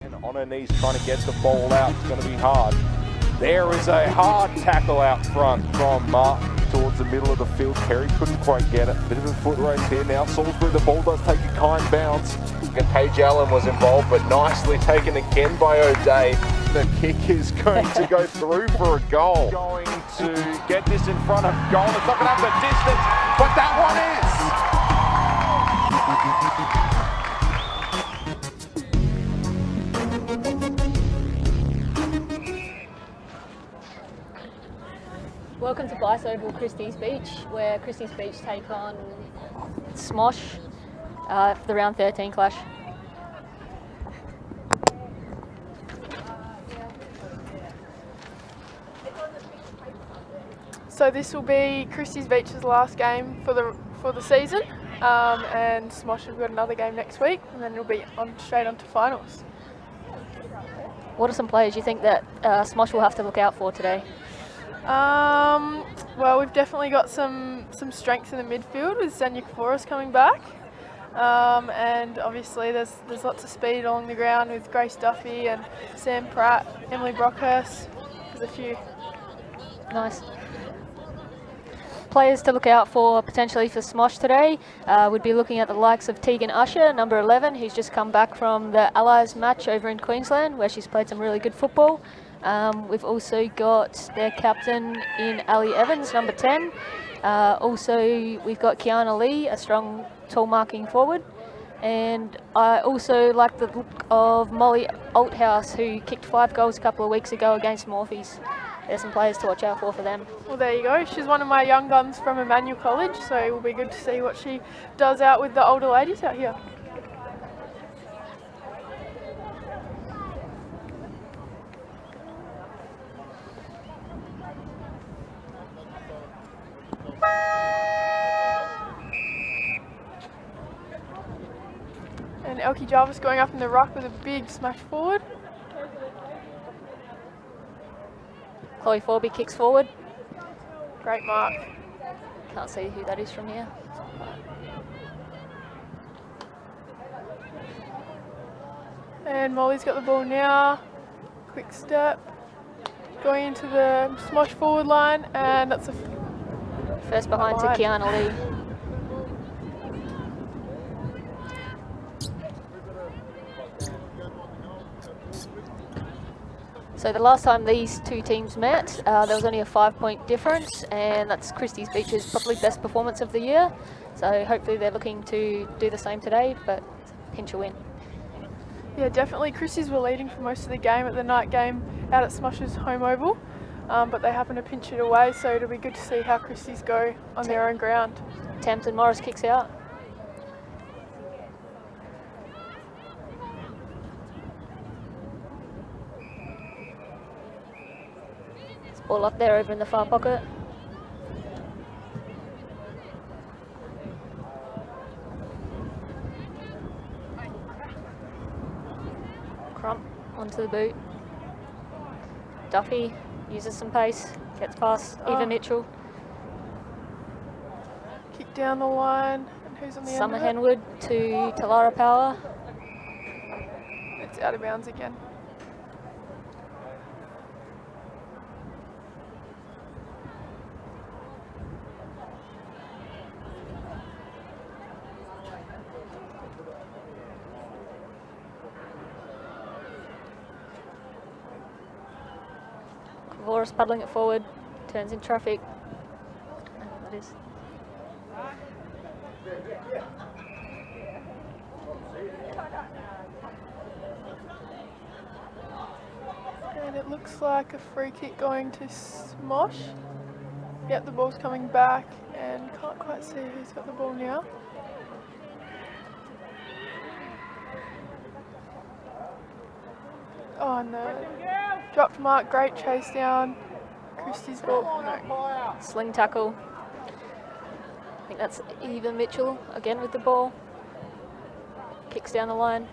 And on her knees trying to get the ball out. It's going to be hard. There is a hard tackle out front from Martin towards the middle of the field. Perry couldn't quite get it. Bit of a foot race here now. Salisbury, the ball does take a kind bounce. And Paige Allen was involved, but nicely taken again by O'Day. The kick is going to go through for a goal. Going to get this in front of goal. It's not going to have the distance, but that one is. Welcome to Bice Oval, Christies Beach, where Christies Beach take on SMOSH for the round 13 clash. So this will be Christies Beach's last game for the season, and SMOSH have got another game next week, and then it'll be straight on to finals. What are some players you think that SMOSH will have to look out for today? Well, we've definitely got some strength in the midfield with Zanya Kavoris coming back, and obviously there's lots of speed along the ground with Grace Duffy and Sam Pratt, Emily Brockhurst. There's a few. Nice. Players to look out for potentially for SMOSH today would be looking at the likes of Tegan Usher, number 11, who's just come back from the Allies match over in Queensland, where she's played some really good football. We've also got their captain in Ali Evans, number 10. Also, we've got Kiana Lee, a strong, tall marking forward. And I also like the look of Molly Althouse, who kicked 5 goals a couple of weeks ago against Morphe's. There's some players to watch out for them. Well, there you go. She's one of my young guns from Emmanuel College, so it will be good to see what she does out with the older ladies out here. And Elkie Jarvis going up in the ruck with a big smash forward. Chloe Forby kicks forward. Great mark. Can't see who that is from here. And Molly's got the ball now. Quick step. Going into the SMOSH forward line, and that's a first behind to Kiana Lee. So the last time these two teams met, there was only a 5-point difference, and that's Christies Beach's probably best performance of the year. So hopefully they're looking to do the same today, but pinch a win. Yeah, definitely. Christies were leading for most of the game at the night game out at SMOSH's home oval, but they happened to pinch it away, so it'll be good to see how Christies go on their own ground. Tamsin Morris kicks out. Ball up there over in the far pocket. Crump onto the boot. Duffy uses some pace, gets past Eva Mitchell. Kick down the line, and who's on the Summer end of Henwood to Talara Power. It's out of bounds again. Voris paddling it forward, turns in traffic. I don't know what that is. And it looks like a free kick going to SMOSH. Yep, the ball's coming back, and can't quite see who's got the ball now. Oh no. Dropped mark, great chase down. Christies ball. No. Sling tackle. I think that's Eva Mitchell again with the ball. Kicks down the line.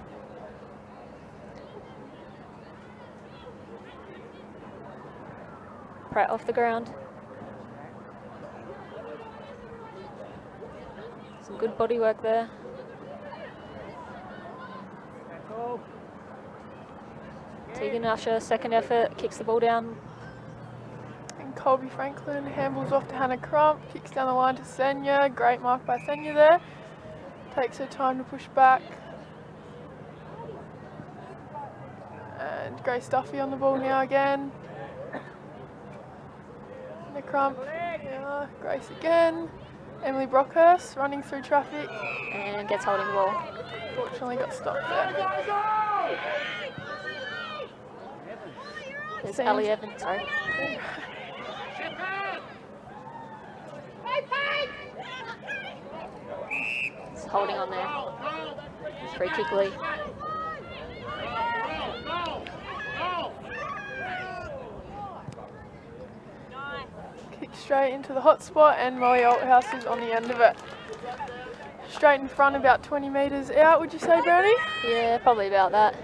Pratt off the ground. Some good body work there. Tegan Usher, second effort, kicks the ball down. And Colby Franklin handballs off to Hannah Crump, kicks down the line to Senya. Great mark by Senya there. Takes her time to push back. And Grace Duffy on the ball now again. Hannah Crump, yeah, Grace again. Emily Brockhurst running through traffic. And gets holding the ball. Fortunately got stopped there. There's Ellie Evans, sorry. It's holding on there. Free kick lead. Kick straight into the hot spot, and Molly Althouse is on the end of it. Straight in front, about 20 metres out, would you say, Brownie? Yeah, probably about that.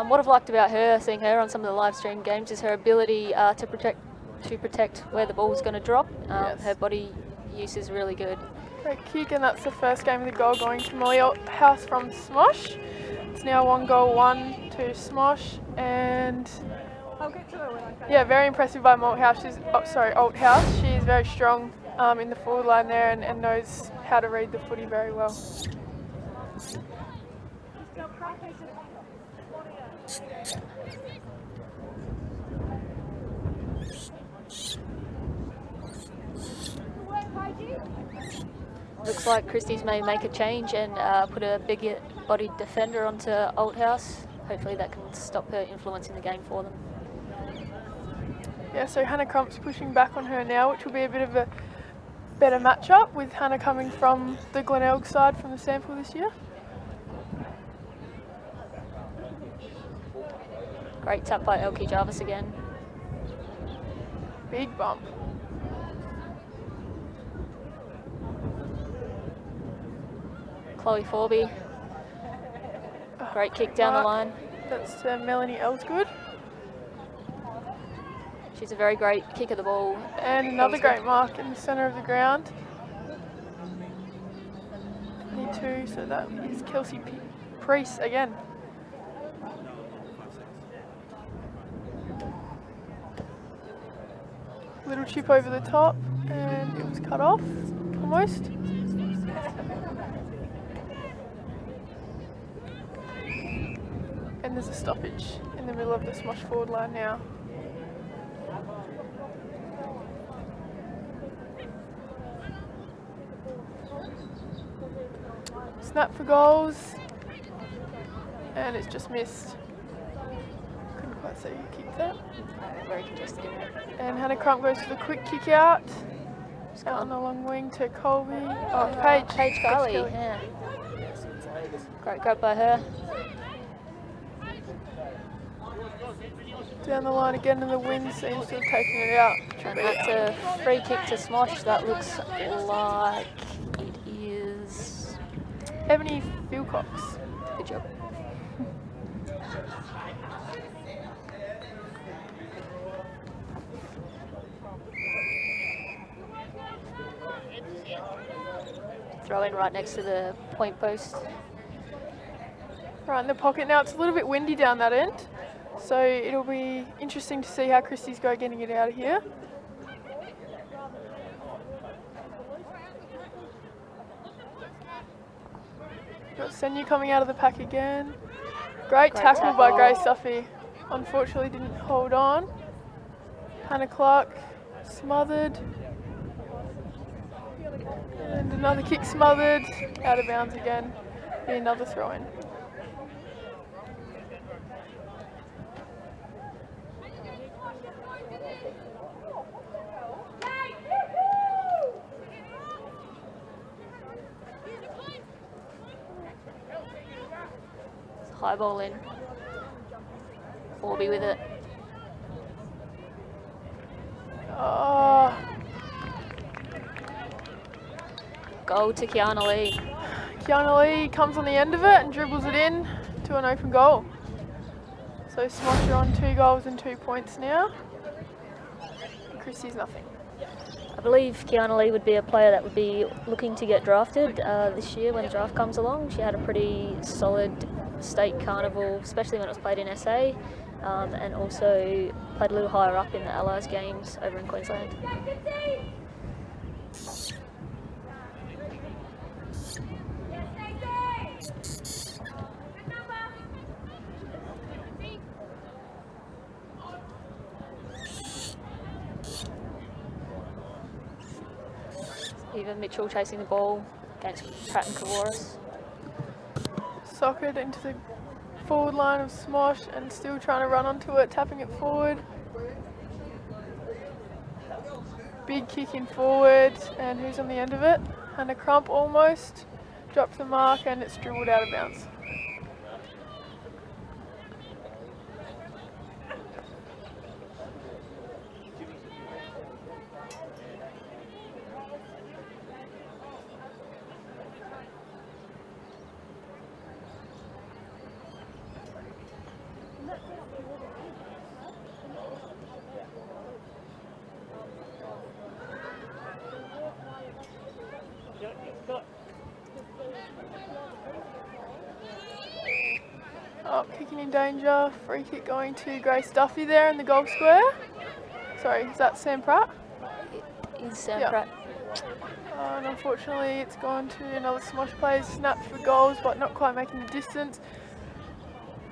What I've liked about her, seeing her on some of the live stream games, is her ability to protect where the ball's going to drop. Yes. Her body use is really good. Great kick, and that's the first game of the goal going to Molly Althouse from SMOSH. It's now 1-1 to SMOSH, and yeah, very impressive by Althouse. Althouse. She is very strong in the forward line there, and knows how to read the footy very well. Looks like Christies may make a change and put a bigger bodied defender onto Althouse. Hopefully that can stop her influencing the game for them. Yeah, so Hannah Crump's pushing back on her now, which will be a bit of a better matchup, with Hannah coming from the Glenelg side from the sample this year. Great tap by Elkie Jarvis again. Big bump. Chloe Forby. Great kick down the line. That's Melanie Ellsgood. She's a very great kick of the ball. And another great mark in the centre of the ground. 22, so that is Kelsey Priest again. Little chip over the top, and it was cut off, almost. And there's a stoppage in the middle of the SMOSH forward line now. Snap for goals, and it's just missed. Couldn't quite see who kicked that. Very contested. And Hannah Crump goes for the quick kick out on the long wing to Colby. Oh, Paige. Paige Garley, yeah. Great grab by her. Down the line again, and the wind seems to have taken it out. And that's a free kick to SMOSH. That looks like it is Ebony Philcox. Good job. Throw in right next to the point post. Right in the pocket now. It's a little bit windy down that end, so it'll be interesting to see how Christies go getting it out of here. Got Senya coming out of the pack again. Great tackle by Grace Duffy. Unfortunately didn't hold on. Hannah Clark smothered. And another kick smothered. Out of bounds again. Be another throw in. High ball in. Forby with it. Oh, Goal to Kiana Lee. Kiana Lee comes on the end of it and dribbles it in to an open goal. So SMOSH are on 2 goals and 2 points now. And Christie's nothing. I believe Kiana Lee would be a player that would be looking to get drafted this year when the draft comes along. She had a pretty solid state carnival, especially when it was played in SA. and also played a little higher up in the Allies games over in Queensland. Even Mitchell chasing the ball against Pratt and Kavoris. Socket into the forward line of SMOSH and still trying to run onto it, tapping it forward. Big kick in forward, and who's on the end of it? Hannah Crump almost dropped the mark, and it's dribbled out of bounds. Oh, kicking in danger. Free kick going to Grace Duffy there in the goal square. Sorry, is that Sam Pratt? It is Sam Yeah. Pratt. And unfortunately, it's gone to another SMOSH player. Snapped for goals, but not quite making the distance.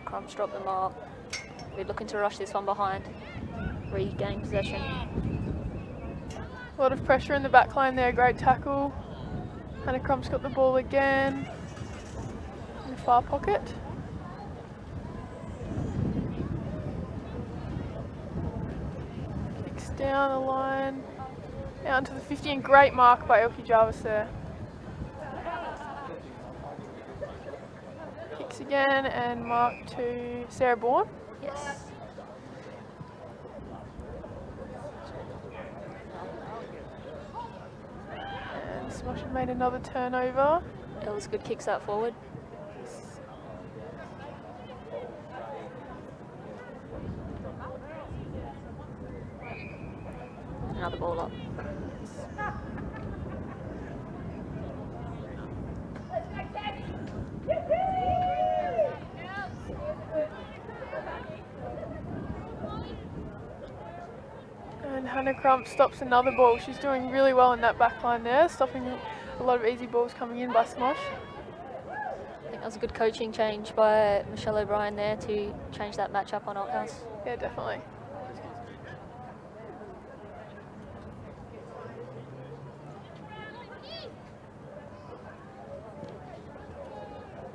Crump's dropped the mark. We're looking to rush this one behind. Regain possession. A lot of pressure in the back line there. Great tackle. Hannah Crump's got the ball again in the far pocket. Kicks down the line, down to the 50, and great mark by Elkie Jarvis there. Kicks again and mark to Sarah Bourne. Yes. And SMOSH have made another turnover. That was good kicks out forward. Another ball up. And Hannah Crump stops another ball. She's doing really well in that back line there, stopping a lot of easy balls coming in by SMOSH. I think that was a good coaching change by Michelle O'Brien there to change that matchup on Althouse. Yeah, definitely.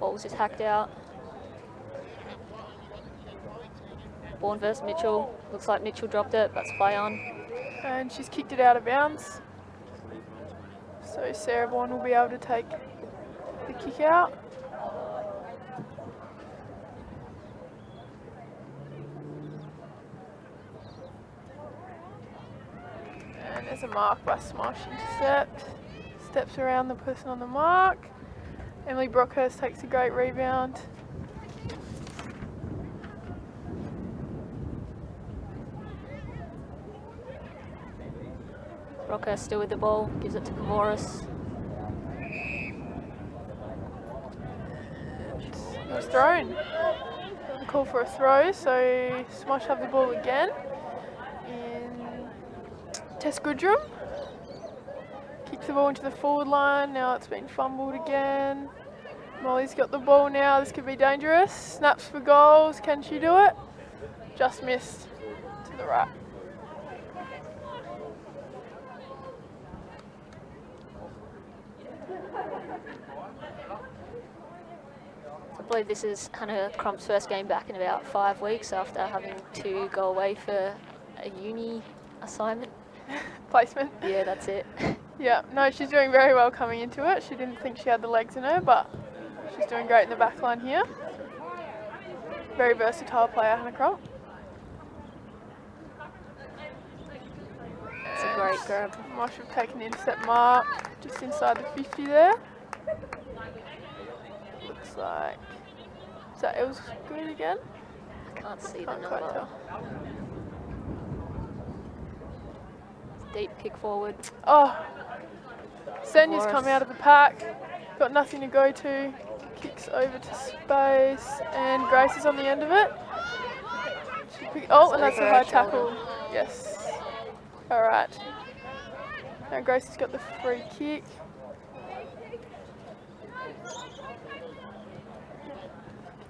Ball was just hacked out. Bourne versus Mitchell. Looks like Mitchell dropped it, but it's play on. And she's kicked it out of bounds. So Sarah Bourne will be able to take the kick out. And there's a mark by SMOSH. Intercept. Steps around the person on the mark. Emily Brockhurst takes a great rebound. Rocker still with the ball, gives it to Kavoris. It was thrown. Call for a throw, so SMOSH have the ball again in Tess Goodrum. Kicks the ball into the forward line, now it's been fumbled again. Molly's got the ball now, this could be dangerous. Snaps for goals, can she do it? Just missed to the right. I believe this is Hannah Crump's first game back in about 5 weeks after having to go away for a uni assignment. Placement. Yeah, that's it. Yeah, no, she's doing very well coming into it. She didn't think she had the legs in her, but she's doing great in the back line here. Very versatile player, Hannah Crump. It's a great grab. SMOSH have taken the intercept mark just inside the 50 there. Looks like, is that Els good again? I can't see Can't the quite number. tell. Deep kick forward. Oh, Senya's Morris. come out of the pack, got nothing to go to, kicks over to space, and Grace is on the end of it. Oh, and that's a Over high our tackle. shoulder. Yes. All right. Now Grace has got the free kick.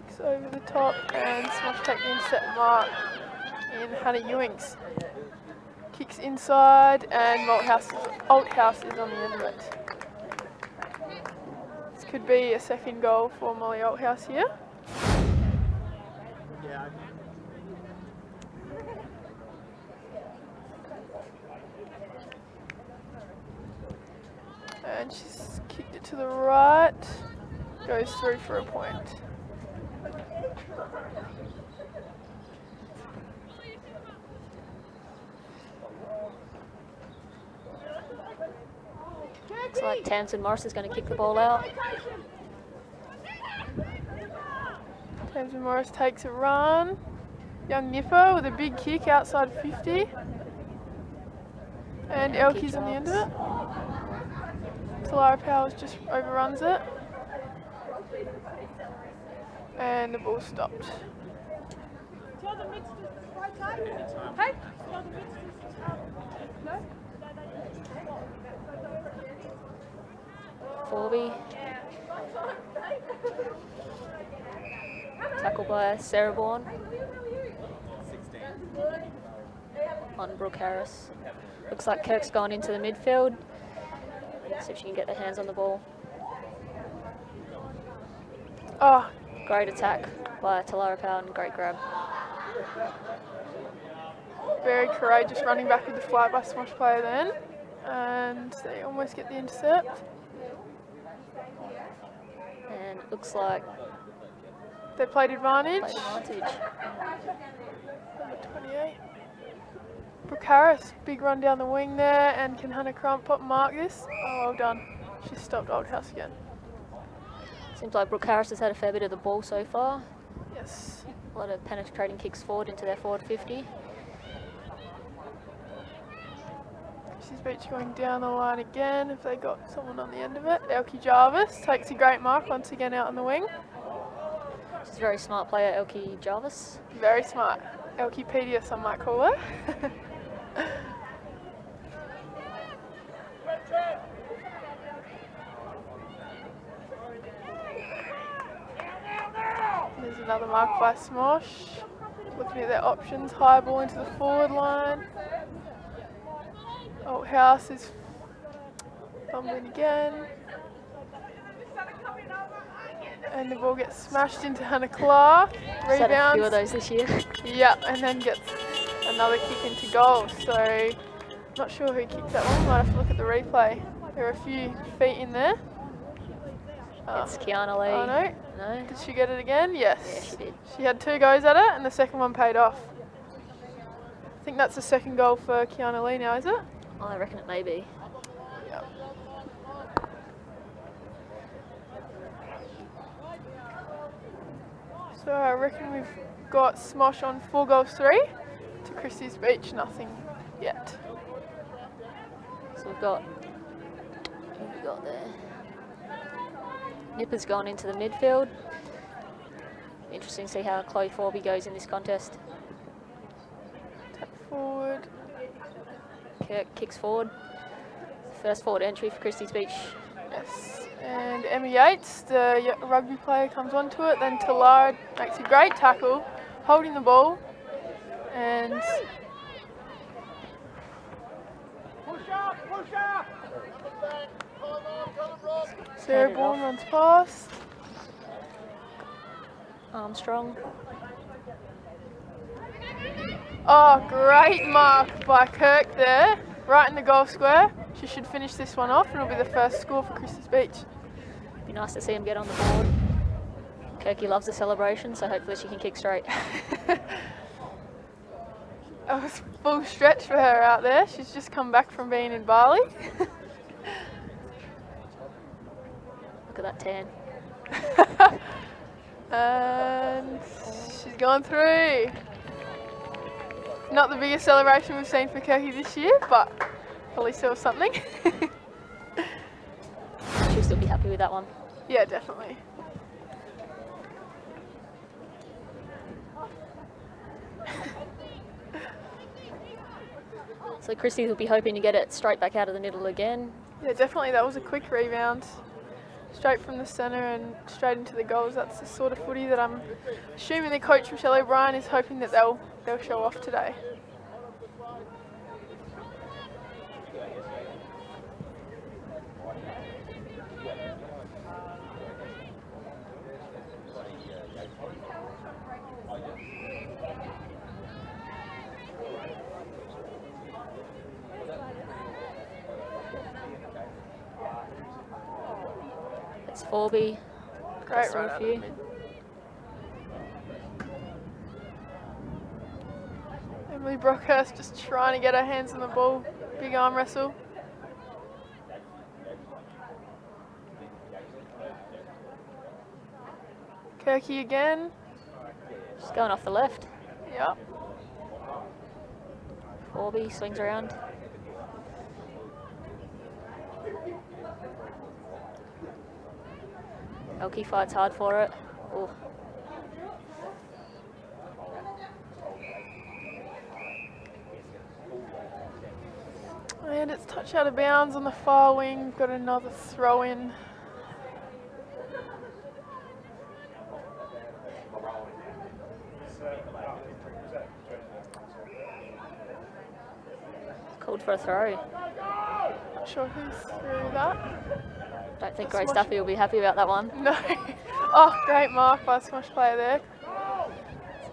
Kicks over the top and Smosh take the intercept mark in Hannah Ewings. Kicks inside and Althouse is on the end of it. This could be a second goal for Molly Althouse here. And she's kicked it to the right. Goes through for a point. Looks like Tamsin Morris is going to kick the ball out. Tamsin Morris takes a run. Young Nipper with a big kick outside 50. And Yeah, Elke's on the end of it. Talara Powers just overruns it. And the ball stopped. Forby. Tackled by Sarah Bourne. On Brooke Harris. Looks like Kirk's gone into the midfield. See if she can get their hands on the ball. Oh, Great attack by Talara Powell and great grab. very courageous running back with the fly by Smosh player then. And they almost get the intercept. And it looks like They played advantage. play advantage. Number 28. Brooke Harris, big run down the wing there, and can Hannah Crumpop mark this? Oh, well done. She stopped Althouse again. Seems like Brooke Harris has had a fair bit of the ball so far. Yes. A lot of penetrating kicks forward into their forward 50. She's Beach going down the line again. If they got someone on the end of it. Elke Jarvis takes a great mark once again out on the wing. She's a very smart player, Elke Jarvis. Very smart. Elkepedia, some might call her. There's another mark by Smosh. Looking at their options, high ball into the forward line. Althouse is fumbling again. And the ball gets smashed into Hannah Clark. She's had a few of Rebounds. those this year. Yep, and then gets another kick into goal. So, not sure who kicked that one. Might have to look at the replay. There are a few feet in there. It's Kiana Lee. Oh no. No? Did she get it again? Yes. Yeah, she did. She had 2 goes at it, and the second one paid off. I think that's the second goal for Kiana Lee now, is it? I reckon it may be. Yep. So I reckon we've got Smosh on 4 goals 3 to Christies Beach, nothing yet. So we've got, who have we got there? Nipper's gone into the midfield. Interesting to see how Chloe Forby goes in this contest. Tap forward. Kirk kicks forward. First forward entry for Christies Beach. Yes. And Emma Yates, the rugby player, comes onto it. Then Talara makes a great tackle, holding the ball. And Sarah Bourne runs past. Armstrong. Oh, great mark by Kirk there, right in the goal square. She should finish this one off and it'll be the first score for Christies Beach. Be nice to see him get on the board. Kirky loves the celebration, so hopefully she can kick straight. That was full stretch for her out there. She's just come back from being in Bali. Look at that tan. And she's gone through. Not the biggest celebration we've seen for Kirky this year, but at least there was something. She'll still be happy with that one. Yeah, definitely. So Christies will be hoping to get it straight back out of the middle again. Yeah, definitely. That was a quick rebound. Straight from the centre and straight into the goals. That's the sort of footy that I'm assuming the coach Michelle O'Brien is hoping that they'll show off today. It's Forby. Great run out of Few. mid. Emily Brockhurst just trying to get her hands on the ball. Big arm wrestle. Kirky again. Just going off the left. Yep. Forby swings around. Elkie fights hard for it. Ooh. And it's touch out of bounds on the far wing. Got another throw in. Called for a throw. Not sure who's through that. Don't think The Grace Smosh- Duffy will be happy about that one. No. Oh, great mark by the Smosh player there.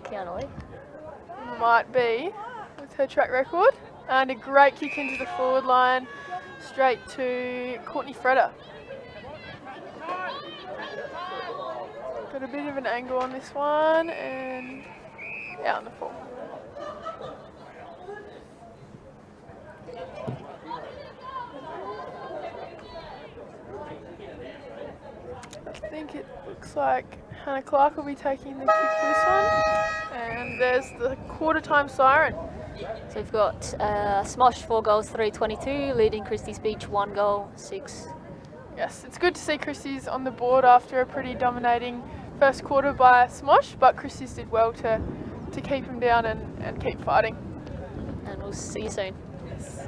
Kiana Lee. Might be with her track record. And a great kick into the forward line. Straight to Courtney Freda. Got a bit of an angle on this one and out on the full. I think it looks like Hannah Clark will be taking the kick for this one. And there's the quarter time siren. So we've got SMOSH 4 goals, 322, leading Christies Beach 1 goal, 6. Yes, it's good to see Christies on the board after a pretty dominating first quarter by SMOSH, but Christies did well to keep him down and keep fighting. And we'll see you soon. Yes.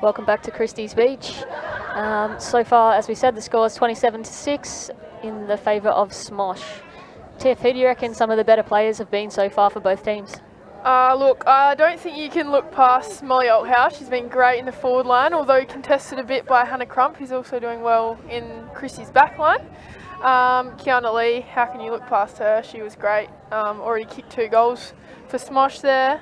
Welcome back to Christies Beach. So far, as we said, the score is 27-6 in the favour of SMOSH. Tiff, who do you reckon some of the better players have been so far for both teams? Look, I don't think you can look past Molly Althouse. She's been great in the forward line, although contested a bit by Hannah Crump, who's also doing well in Christie's back line. Kiana Lee, how can you look past her? She was great. Already kicked 2 goals for SMOSH there.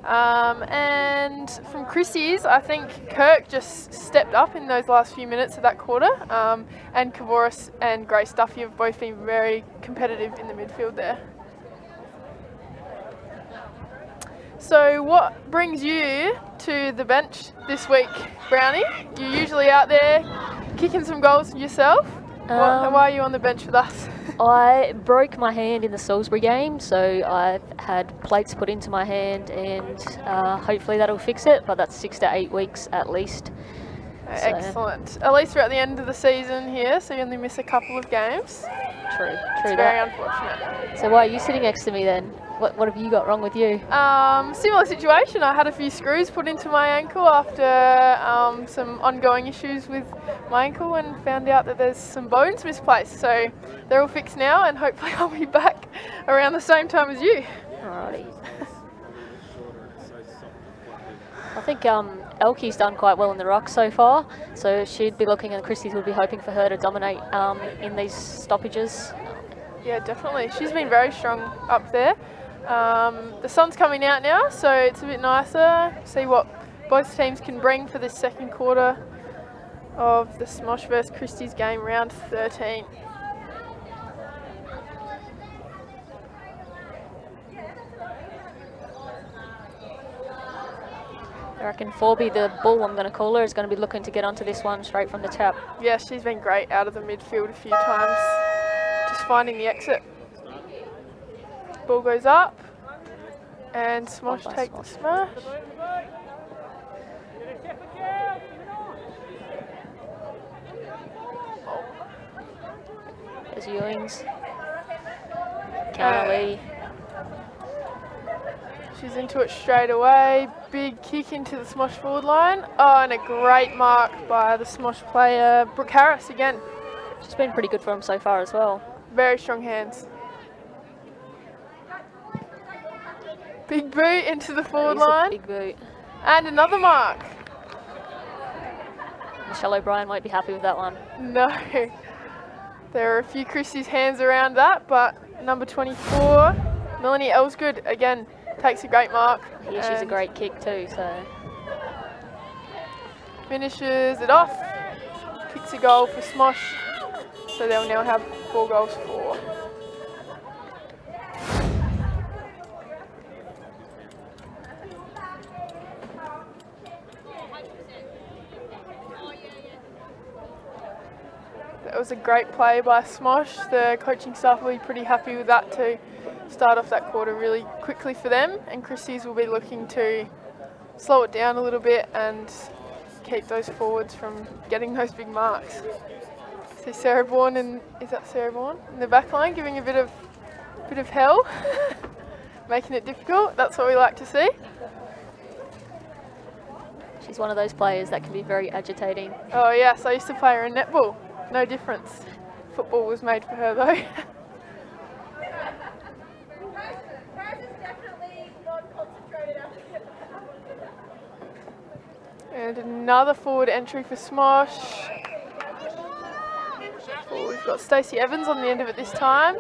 And from Christie's, I think Kirk just stepped up in those last few minutes of that quarter. And Kavoris and Grace Duffy have both been very competitive in the midfield there. So what brings you to the bench this week, Brownie? You're usually out there kicking some goals yourself. Why are you on the bench with us? I broke my hand in the Salisbury game, so I've had plates put into my hand, and hopefully that'll fix it, but that's 6 to 8 weeks at least. Excellent. At least we're at the end of the season here, so you only miss a couple of games. True It's very unfortunate. So why are you sitting next to me then? What have you got wrong with you? Similar situation. I had a few screws put into my ankle after some ongoing issues with my ankle, and found out that there's some bones misplaced. So they're all fixed now, and hopefully I'll be back around the same time as you. Alrighty. I think Elkie's done quite well in the ruck so far, so she'd be looking, and Christies would be hoping for her to dominate in these stoppages. Yeah, definitely. She's been very strong up there. The sun's coming out now, so it's a bit nicer. See what both teams can bring for this second quarter of the SMOSH vs Christie's game, round 13. I reckon Forby, the bull I'm going to call her, is going to be looking to get onto this one straight from the tap. Yeah, she's been great out of the midfield a few times, just finding the exit. Ball goes up, and SMOSH take the smash. There's Ewings. Lee. She's into it straight away. Big kick into the SMOSH forward line. Oh, and a great mark by the SMOSH player, Brooke Harris again. She's been pretty good for him so far as well. Very strong hands. Big boot into the forward line. Big boot. And another mark. Michelle O'Brien won't be happy with that one. No. There are a few Christie's hands around that, but number 24, Melanie Elsgood, again, takes a great mark. Yeah, she's a great kick too, so. Finishes it off. Kicks a goal for SMOSH. So they'll now have 4 goals for. That was a great play by SMOSH. The coaching staff will be pretty happy with that to start off that quarter really quickly for them, and Christies will be looking to slow it down a little bit and keep those forwards from getting those big marks. See Sarah Bourne, and is that Sarah Bourne in the back line, giving a bit of hell, making it difficult. That's what we like to see. She's one of those players that can be very agitating. Oh yes, I used to play her in netball. No difference. Football was made for her though. And another forward entry for SMOSH. We've got Stacey Evans on the end of it this time.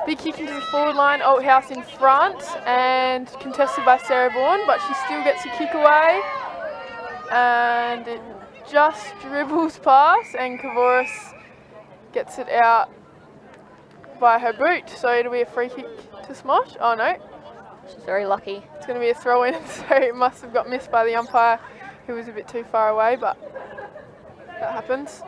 Big kick into the forward line, Althouse in front, and contested by Sarah Bourne, but she still gets a kick away. And it just dribbles past, and Kavoris gets it out by her boot. So it'll be a free kick to SMOSH. Oh no. She's very lucky. It's going to be a throw in, so it must have got missed by the umpire, who was a bit too far away, but that happens.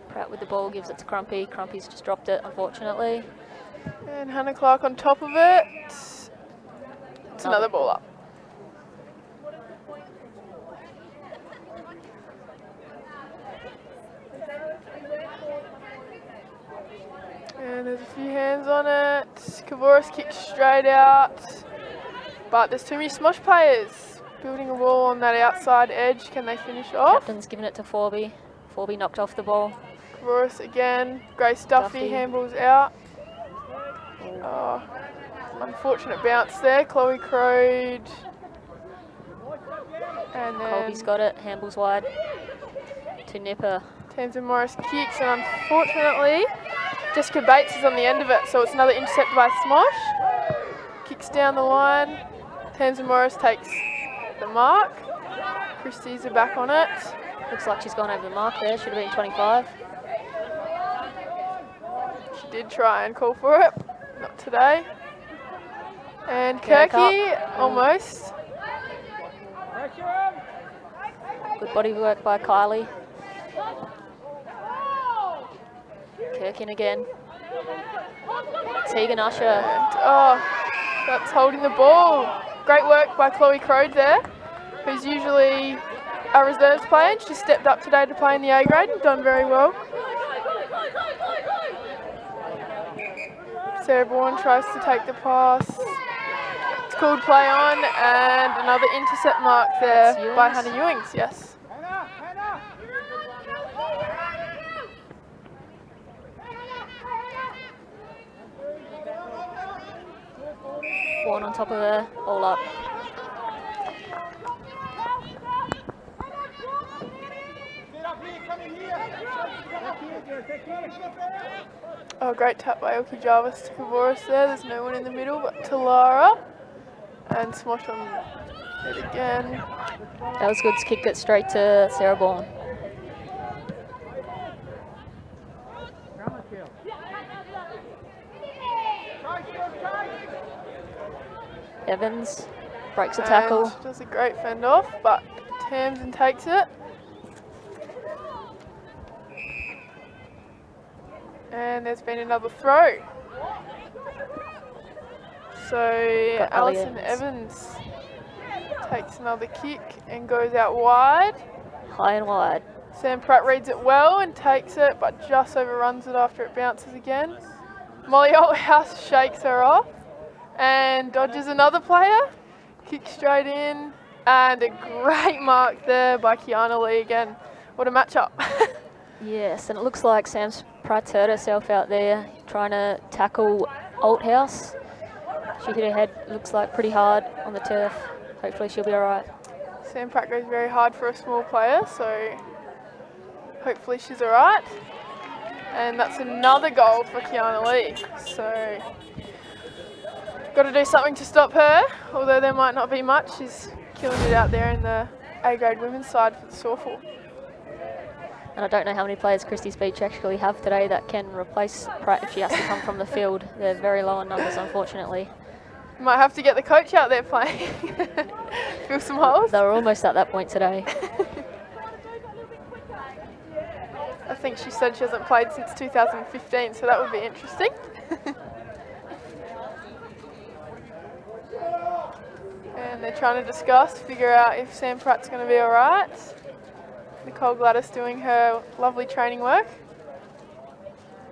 Pratt with the ball, gives it to Crumpy. Crumpy's just dropped it, unfortunately. And Hannah Clark on top of it. It's another ball up. And there's a few hands on it. Kavoris kicks straight out. But there's too many Smosh players building a wall on that outside edge. Can they finish off? Captain's giving it to Forby. Forby knocked off the ball. Kavoris again. Grace Duffy handballs out. Oh, unfortunate bounce there. Chloe Crode. And then Colby's got it. Handballs wide to Nipper. Tamsin Morris kicks, and unfortunately Jessica Bates is on the end of it, so it's another intercept by Smosh. Kicks down the line. Tamsin Morris takes the mark. Christies are back on it. Looks like she's gone over the mark there. Should have been 25. She did try and call for it. Not today. And Back Kirky, up. almost. Good body work by Kylie. Kirkin again. Tegan Usher. And, oh, that's holding the ball. Great work by Chloe Crode there, who's usually a reserves player. She stepped up today to play in the A grade and done very well. Sarah Bourne tries to take the pass. It's called play on, and another intercept mark there by Hannah Ewings, yes. One on top of her, all up. Oh, great tap by Elkie Jarvis to Kavoris there. There's no one in the middle but to Lara. And Smosh on it again. That was good. Kicked it straight to Sarah Bourne. Evans breaks a tackle. And does a great fend off, but Tamsin takes it. And there's been another throw. So Alison Evans takes another kick and goes out wide. High and wide. Sam Pratt reads it well and takes it, but just overruns it after it bounces again. Molly Oldhouse shakes her off and dodges another player. Kicks straight in, and a great mark there by Kiana Lee again. What a matchup. Yes, and it looks like Sam Pratt's hurt herself out there trying to tackle Oldhouse. She hit her head, looks like pretty hard on the turf. Hopefully she'll be all right. Sam Pratt goes very hard for a small player, so hopefully she's all right. And that's another goal for Kiana Lee. So got to do something to stop her, although there might not be much. She's killing it out there in the A-grade women's side for the Sawful. And I don't know how many players Christies Beach actually have today that can replace Pratt if she has to come from the field. They're very low on numbers, unfortunately. Might have to get the coach out there playing. Fill some holes. They were almost at that point today. I think she said she hasn't played since 2015, so that would be interesting. And they're trying to discuss, figure out if Sam Pratt's going to be all right. Nicole Gladys doing her lovely training work.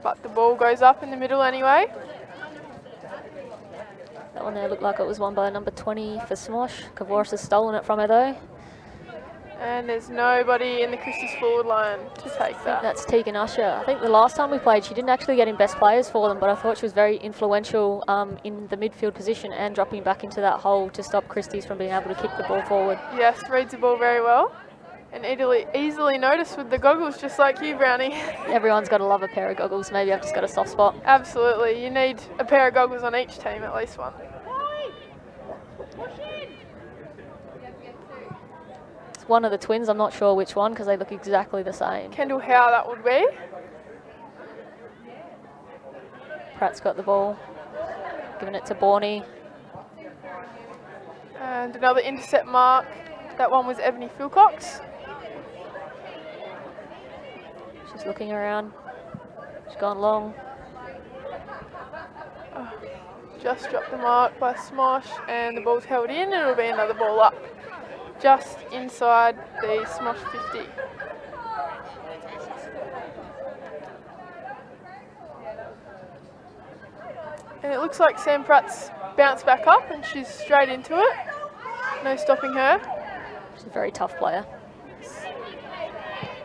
But the ball goes up in the middle anyway. That one there looked like it was won by number 20 for Smosh. Kavoris has stolen it from her though. And there's nobody in the Christies forward line to take I think that. that's Tegan Usher. I think the last time we played, she didn't actually get in best players for them, but I thought she was very influential in the midfield position and dropping back into that hole to stop Christies from being able to kick the ball forward. Yes, reads the ball very well. And easily noticed with the goggles, just like you, Brownie. Everyone's got to love a pair of goggles. Maybe I've just got a soft spot. Absolutely. You need a pair of goggles on each team, at least one. It's one of the twins. I'm not sure which one because they look exactly the same. Kendall Howe, that would be. Pratt's got the ball. Giving it to Borney. And another intercept mark. That one was Ebony Philcox. She's looking around. She's gone long. Oh, just dropped the mark by Smosh, and the ball's held in, and it'll be another ball up. Just inside the Smosh 50. And it looks like Sam Pratt's bounced back up and she's straight into it. No stopping her. She's a very tough player.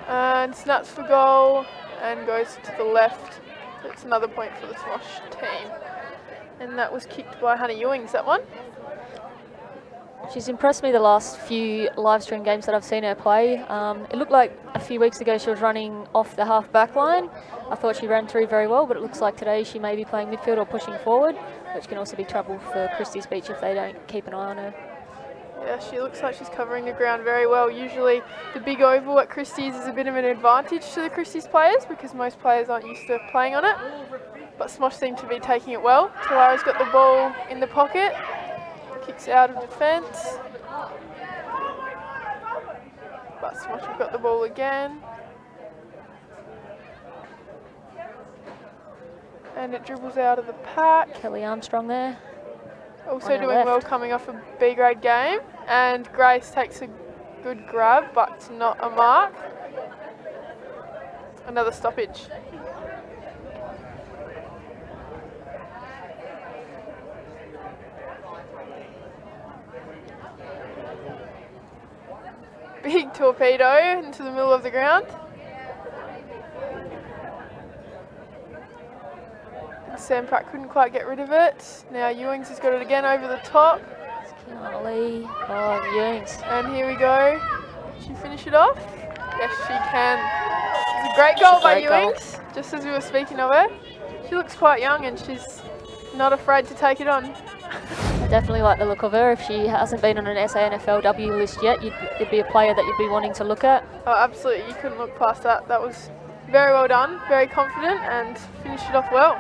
And snaps for goal and goes to the left. So it's another point for the SMOSH team. And that was kicked by Hannah Ewings, that one. She's impressed me the last few live stream games that I've seen her play. It looked like a few weeks ago she was running off the half back line. I thought she ran through very well, but it looks like today she may be playing midfield or pushing forward, which can also be trouble for Christies Beach if they don't keep an eye on her. Yeah, she looks like she's covering the ground very well. Usually the big oval at Christies is a bit of an advantage to the Christies players because most players aren't used to playing on it. But SMOSH seem to be taking it well. Talara's got the ball in the pocket. Kicks out of defence. But SMOSH have got the ball again. And it dribbles out of the pack. Kelly Armstrong there. Also doing well coming off a B grade game. And Grace takes a good grab, but not a mark. Another stoppage. Big torpedo into the middle of the ground. Sam Pratt couldn't quite get rid of it. Now Ewings has got it again over the top. It's Kiana Lee. Oh, Ewings. And here we go. Can she finish it off? Yes, she can. It's a great goal by Ewings, just as we were speaking of her. She looks quite young and she's not afraid to take it on. I definitely like the look of her. If she hasn't been on an SANFLW list yet, it'd be a player that you'd be wanting to look at. Oh, absolutely. You couldn't look past that. That was very well done, very confident, and finished it off well.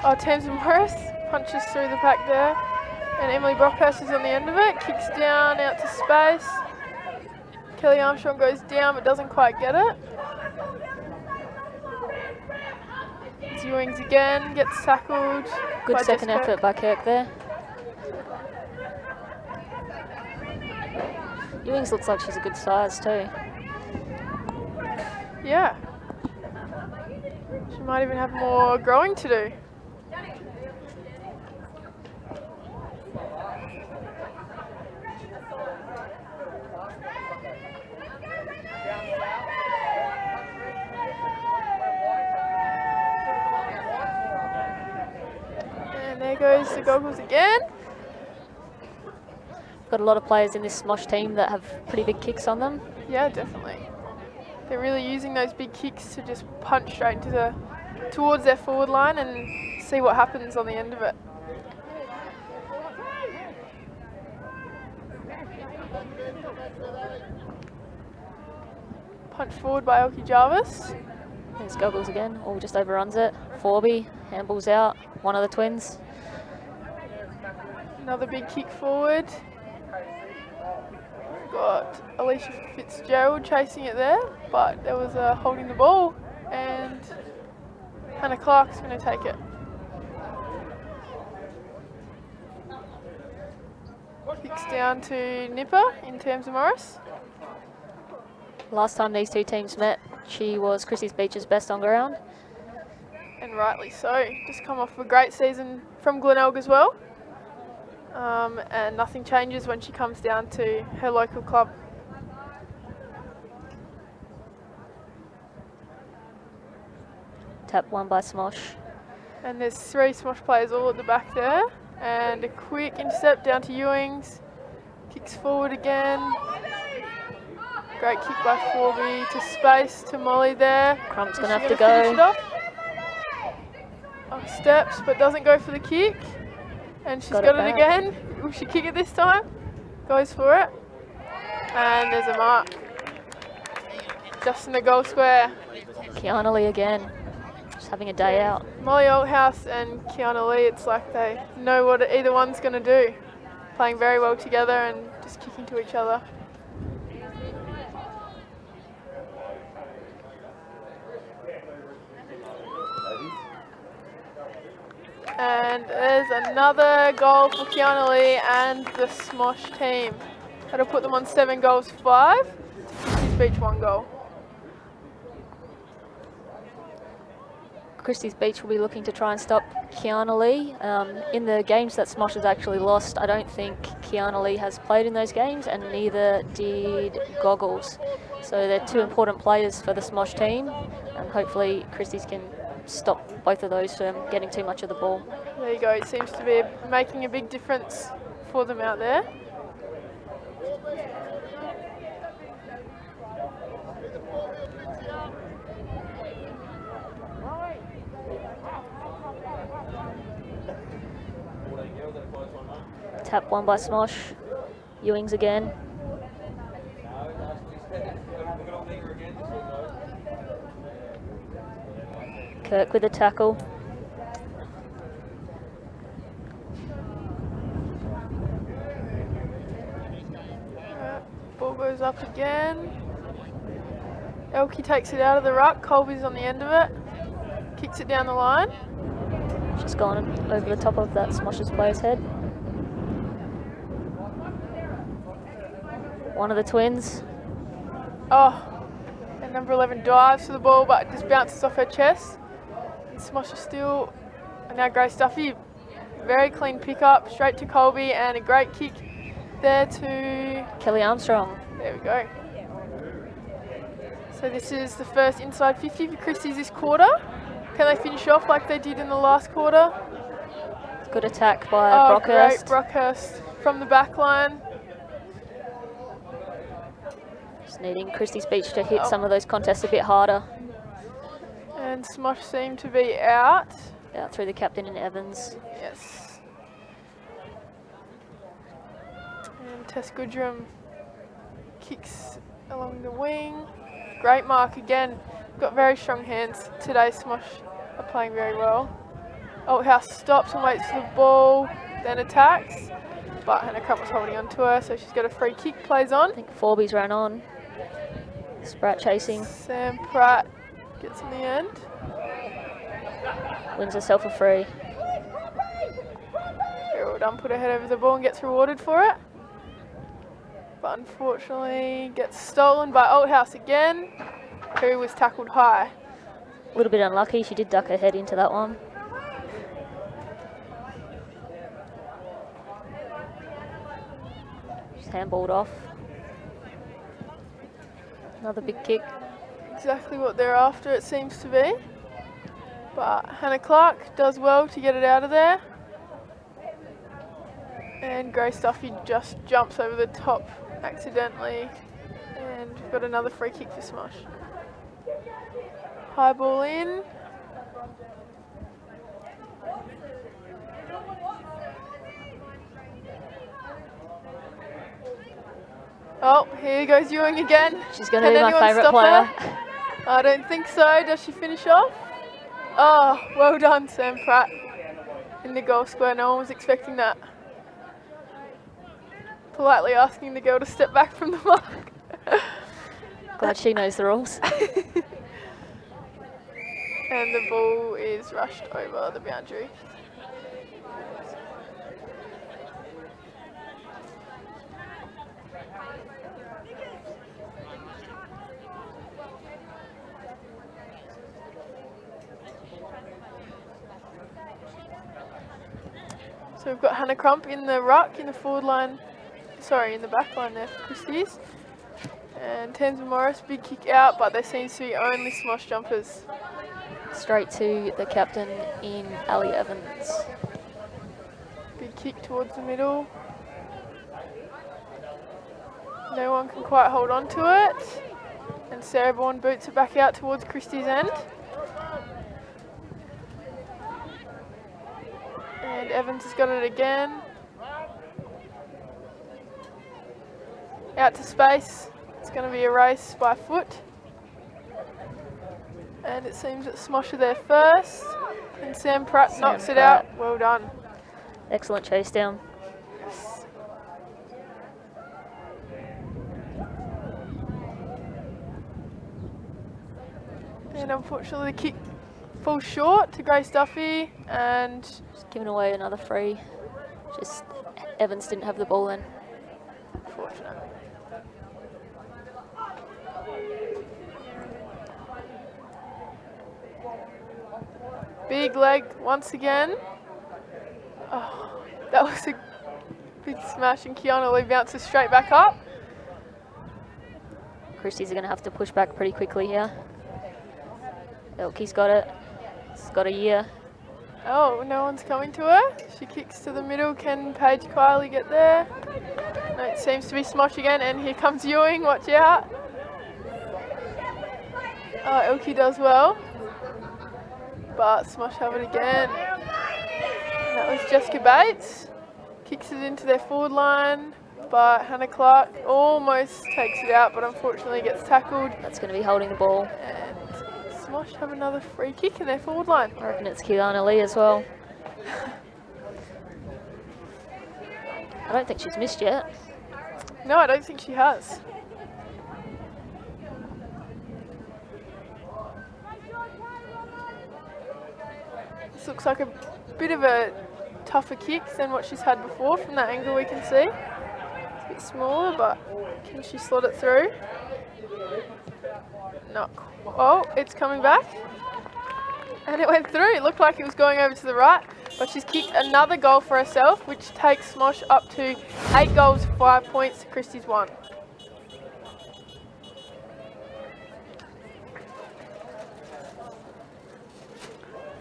Oh, Tamsin Morris punches through the pack there. And Emily Brockhurst is on the end of it. Kicks down out to space. Kelly Armstrong goes down but doesn't quite get it. It's Ewings again, gets tackled. Good second effort by Kirk there. Ewings looks like she's a good size too. Yeah. She might even have more growing to do. There goes the goggles again. Got a lot of players in this SMOSH team that have pretty big kicks on them. Yeah, definitely. They're really using those big kicks to just punch straight into towards their forward line and see what happens on the end of it. Punch forward by Elkie Jarvis. There's goggles again. Oh, just overruns it. Forby handballs out. One of the twins. Another big kick forward. Got Alicia Fitzgerald chasing it there, but there was a holding the ball, and Hannah Clark's going to take it. Kicks down to Nipper in terms of Morris. Last time these two teams met, she was Christies Beach's best on ground. And rightly so. Just come off a great season from Glenelg as well. And nothing changes when she comes down to her local club. Tap one by SMOSH. And there's three SMOSH players all at the back there. And a quick intercept down to Ewings. Kicks forward again. Great kick by Forby to space to Molly there. Crump's going to have to go. Steps, but doesn't go for the kick. And she's got it again. Will she kick it this time? Goes for it. And there's a mark. Just in the goal square. Kiana Lee again. Just having a day out. Molly Althouse and Kiana Lee, it's like they know what either one's going to do. Playing very well together and just kicking to each other. And there's another goal for Kiana Lee and the SMOSH team. That'll put them on 7 goals 5. Christies Beach 1 goal. Christies Beach will be looking to try and stop Kiana Lee. In the games that SMOSH has actually lost, I don't think Kiana Lee has played in those games, and neither did Goggles. So they're 2 important players for the SMOSH team, and hopefully Christies can stop both of those from getting too much of the ball. There you go. It seems to be making a big difference for them out there. Tap one by SMOSH. Ewings again. Kirk with a tackle. Ball goes up again. Elkie takes it out of the ruck. Colby's on the end of it. Kicks it down the line. Just gone over the top of that SMOSH's player's head. One of the twins. Oh, and number 11 dives for the ball, but it just bounces off her chest. And SMOSH is still, and now Grace Duffy, very clean pickup, straight to Colby, and a great kick there to Kelly Armstrong. There we go. So this is the first inside 50 for Christies this quarter. Can they finish off like they did in the last quarter? Good attack by Great, Brockhurst. Brockhurst from the back line. Just needing Christies Beach to hit some of those contests a bit harder. And SMOSH seem to be out. Out through the captain and Evans. Yes. And Tess Goodrum kicks along the wing. Great mark again. Got very strong hands today. SMOSH are playing very well. Althouse stops and waits for the ball, then attacks. But Hannah Crump was holding on to her, so she's got a free kick, plays on. I think Forby's ran on. Spratt chasing. Sam Pratt gets in the end. Wins herself a free. Very well done, put her head over the ball and gets rewarded for it. But unfortunately gets stolen by Althouse again, who was tackled high. A little bit unlucky, she did duck her head into that one. Just handballed off. Another big kick. Exactly what they're after, it seems to be. But Hannah Clark does well to get it out of there. And Grace Duffy just jumps over the top accidentally. And we've got another free kick for SMOSH. High ball in. Oh, here goes Ewing again. She's going to be Can my anyone favourite stop player. her? I don't think so. Does she finish off? Oh, well done, Sam Pratt. In the goal square, no one was expecting that. Politely asking the girl to step back from the mark. Glad she knows the rules. And the ball is rushed over the boundary. So we've got Hannah Crump in the ruck, in the forward line, sorry, in the back line there for Christies. And Tamsin Morris, big kick out, but there seems to be only SMOSH jumpers. Straight to the captain in Ali Evans. Big kick towards the middle. No one can quite hold on to it. And Sarah Bourne boots it back out towards Christie's end. And Evans has got it again. Out to space. It's going to be a race by foot. And it seems that SMOSH are there first. And Sam Pratt knocks it out. Well done. Excellent chase down. Yes. And unfortunately the kick falls short to Grace Duffy, and Just giving away another free. Just Evans didn't have the ball then. fortunate. Big leg once again. Oh, that was a big smash, and Kiana Lee bounces straight back up. Christies are going to have to push back pretty quickly here. Elke's got it. It's got a year. Oh, no one's coming to her. She kicks to the middle. Can Paige Kiley get there? No, it seems to be Smosh again, and here comes Ewing. Watch out. Oh, Elke does well. But Smosh have it again. And that was Jessica Bates. Kicks it into their forward line, but Hannah Clark almost takes it out, but unfortunately gets tackled. That's going to be holding the ball. And Smosh have another free kick in their forward line. I reckon it's Kiana Lee as well. I don't think she's missed yet. No, I don't think she has. This looks like a bit of a tougher kick than what she's had before from that angle we can see. It's a bit smaller, but can she slot it through? No. Oh, it's coming back. And it went through. It looked like it was going over to the right, but she's kicked another goal for herself, which takes Smosh up to 8 goals, 5 points to Christie's 1.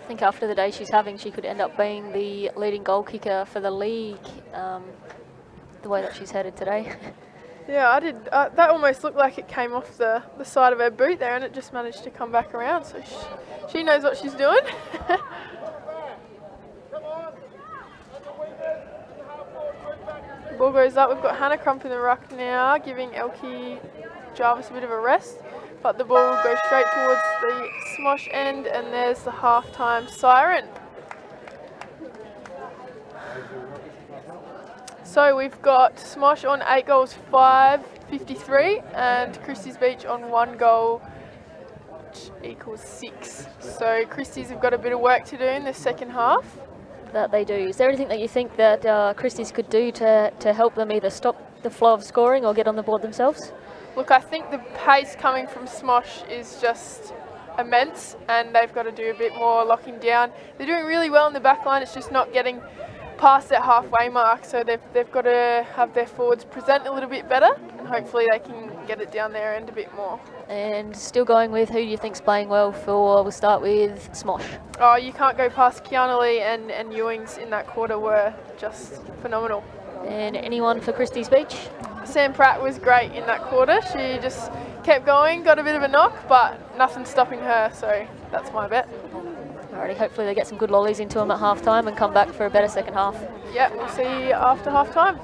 I think after the day she's having, she could end up being the leading goal kicker for the league, the way that she's headed today. Yeah, I did. That almost looked like it came off the side of her boot there, and it just managed to come back around. So she knows what she's doing. Ball goes up. We've got Hannah Crump in the ruck now, giving Elke Jarvis a bit of a rest. But the ball goes straight towards the Smosh end, and there's the half-time siren. So we've got Smosh on 8 goals, 5.53, and Christie's Beach on 1 goal, which equals 6. So Christie's have got a bit of work to do in the second half. That they do. Is there anything that you think that Christie's could do to help them either stop the flow of scoring or get on the board themselves? Look, I think the pace coming from Smosh is just immense, and they've got to do a bit more locking down. They're doing really well in the back line, it's just not getting past that halfway mark, so they've got to have their forwards present a little bit better, and hopefully they can get it down their end a bit more. And still going with who do you think's playing well for, we'll start with Smosh. Oh, you can't go past Kiana Lee and Ewings in that quarter were just phenomenal. And anyone for Christie's Beach? Sam Pratt was great in that quarter. She just kept going, got a bit of a knock, but nothing stopping her, so that's my bet. Alrighty, hopefully they get some good lollies into them at half time and come back for a better second half. Yeah, we'll see you after half time.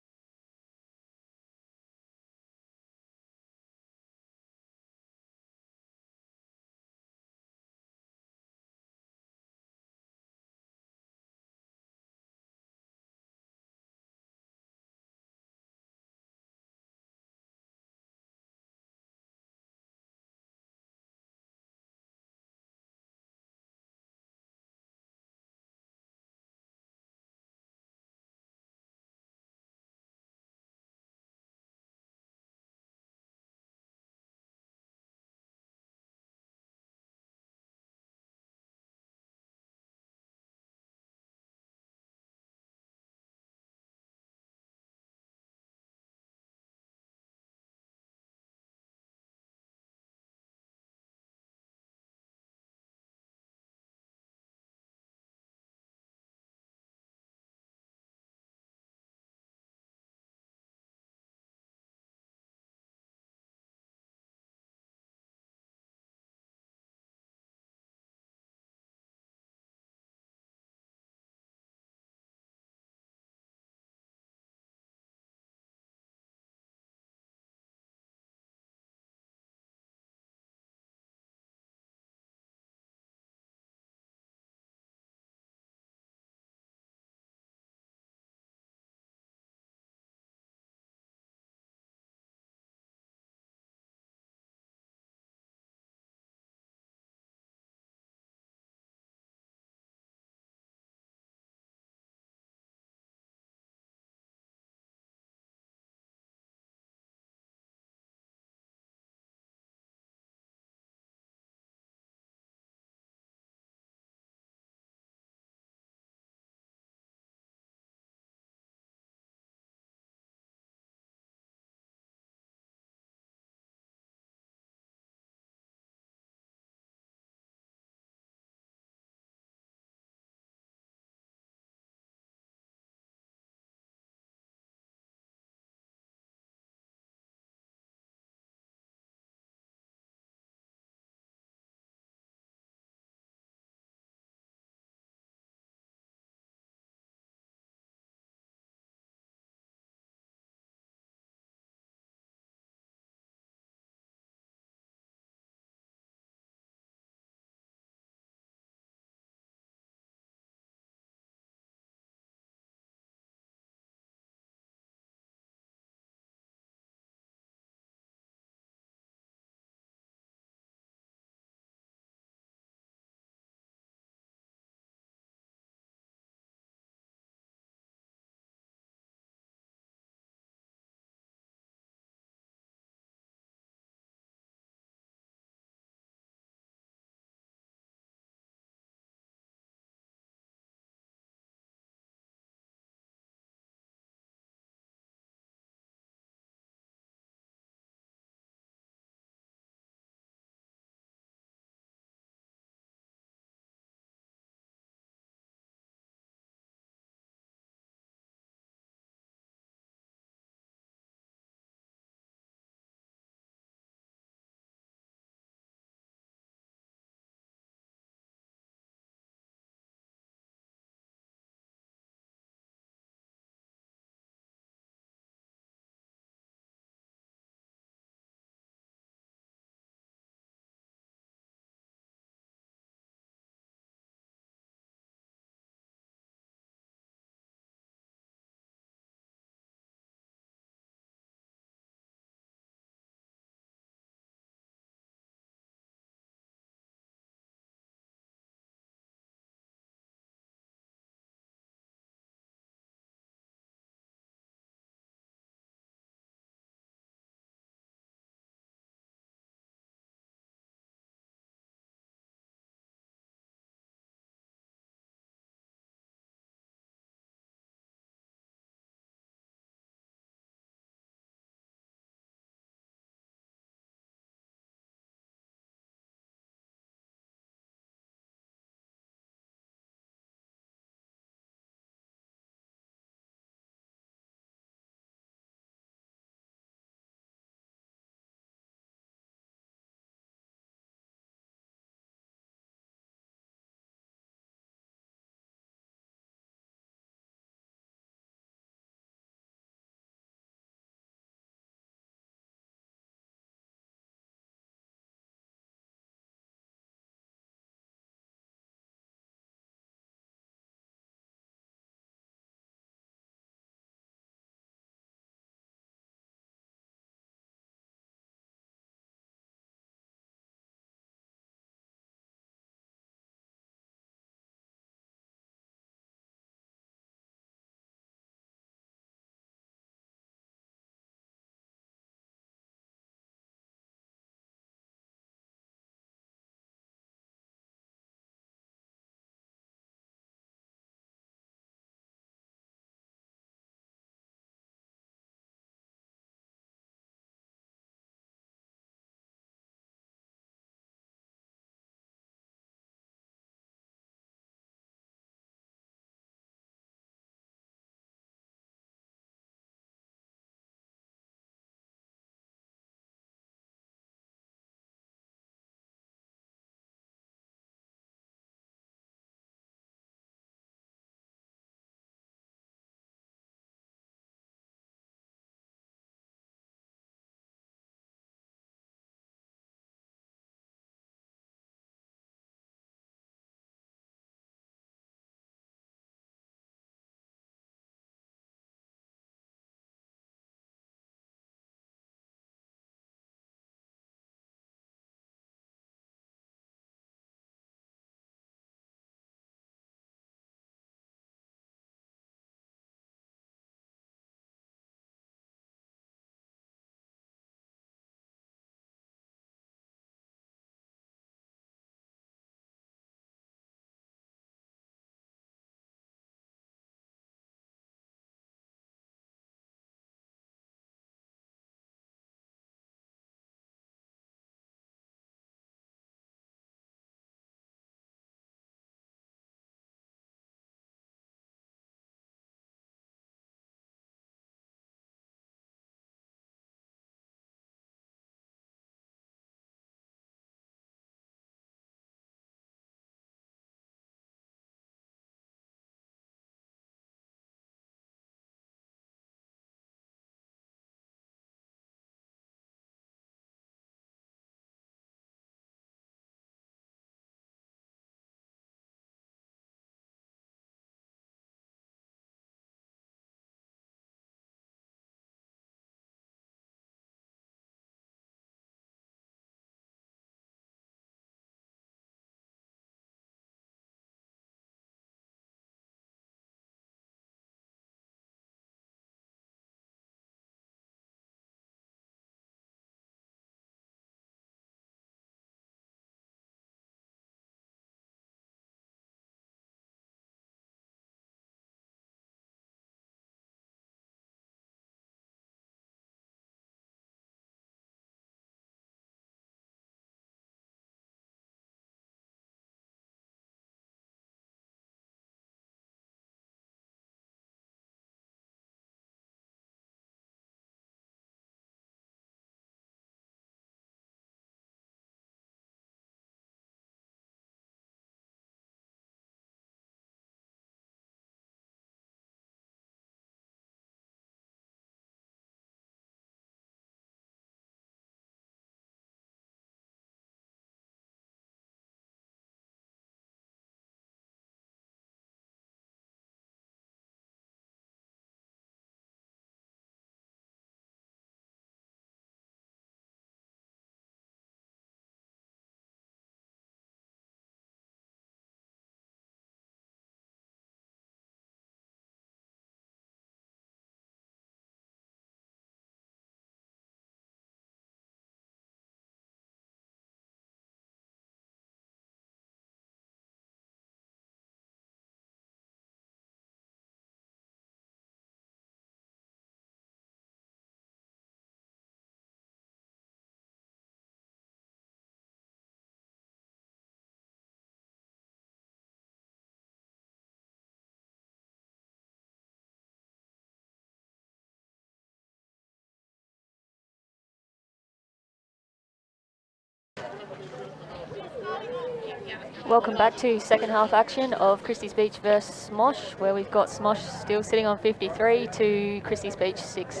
Welcome back to second half action of Christies Beach versus SMOSH, where we've got SMOSH still sitting on 53 to Christies Beach 6.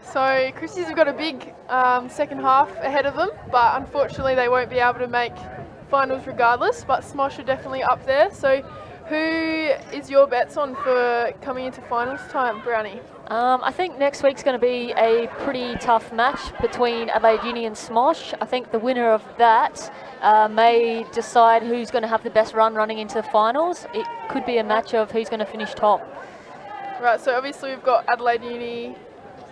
So Christies have got a big second half ahead of them, but unfortunately they won't be able to make finals regardless, but SMOSH are definitely up there. So who is your bets on for coming into finals time, Brownie? I think next week's going to be a pretty tough match between Adelaide Uni and SMOSH. I think the winner of that may decide who's going to have the best run running into the finals. It could be a match of who's going to finish top. Right, so obviously we've got Adelaide Uni.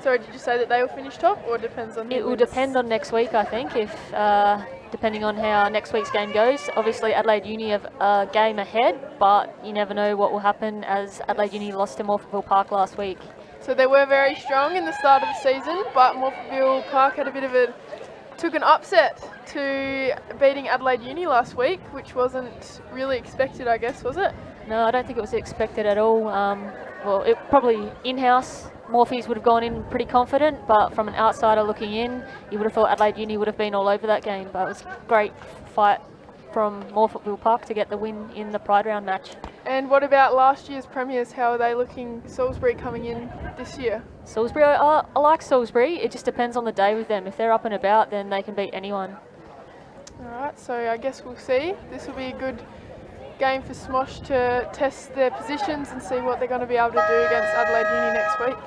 Sorry, did you say that they will finish top, or it depends on who It will wins? depend on next week, I think, if depending on how next week's game goes. Obviously, Adelaide Uni have a game ahead, but you never know what will happen, as Adelaide Uni lost to Morphettville Park last week. So they were very strong in the start of the season, but Morphettville Park had took an upset to beating Adelaide Uni last week, which wasn't really expected, I guess, was it? No, I don't think it was expected at all. Well, it probably in-house, Morphies would have gone in pretty confident, but from an outsider looking in, you would have thought Adelaide Uni would have been all over that game. But it was a great fight from Morphettville Park to get the win in the Pride Round match. And what about last year's premiers? How are they looking, Salisbury, coming in this year? Salisbury, I like Salisbury. It just depends on the day with them. If they're up and about, then they can beat anyone. All right, so I guess we'll see. This will be a good game for SMOSH to test their positions and see what they're going to be able to do against Adelaide Uni next week.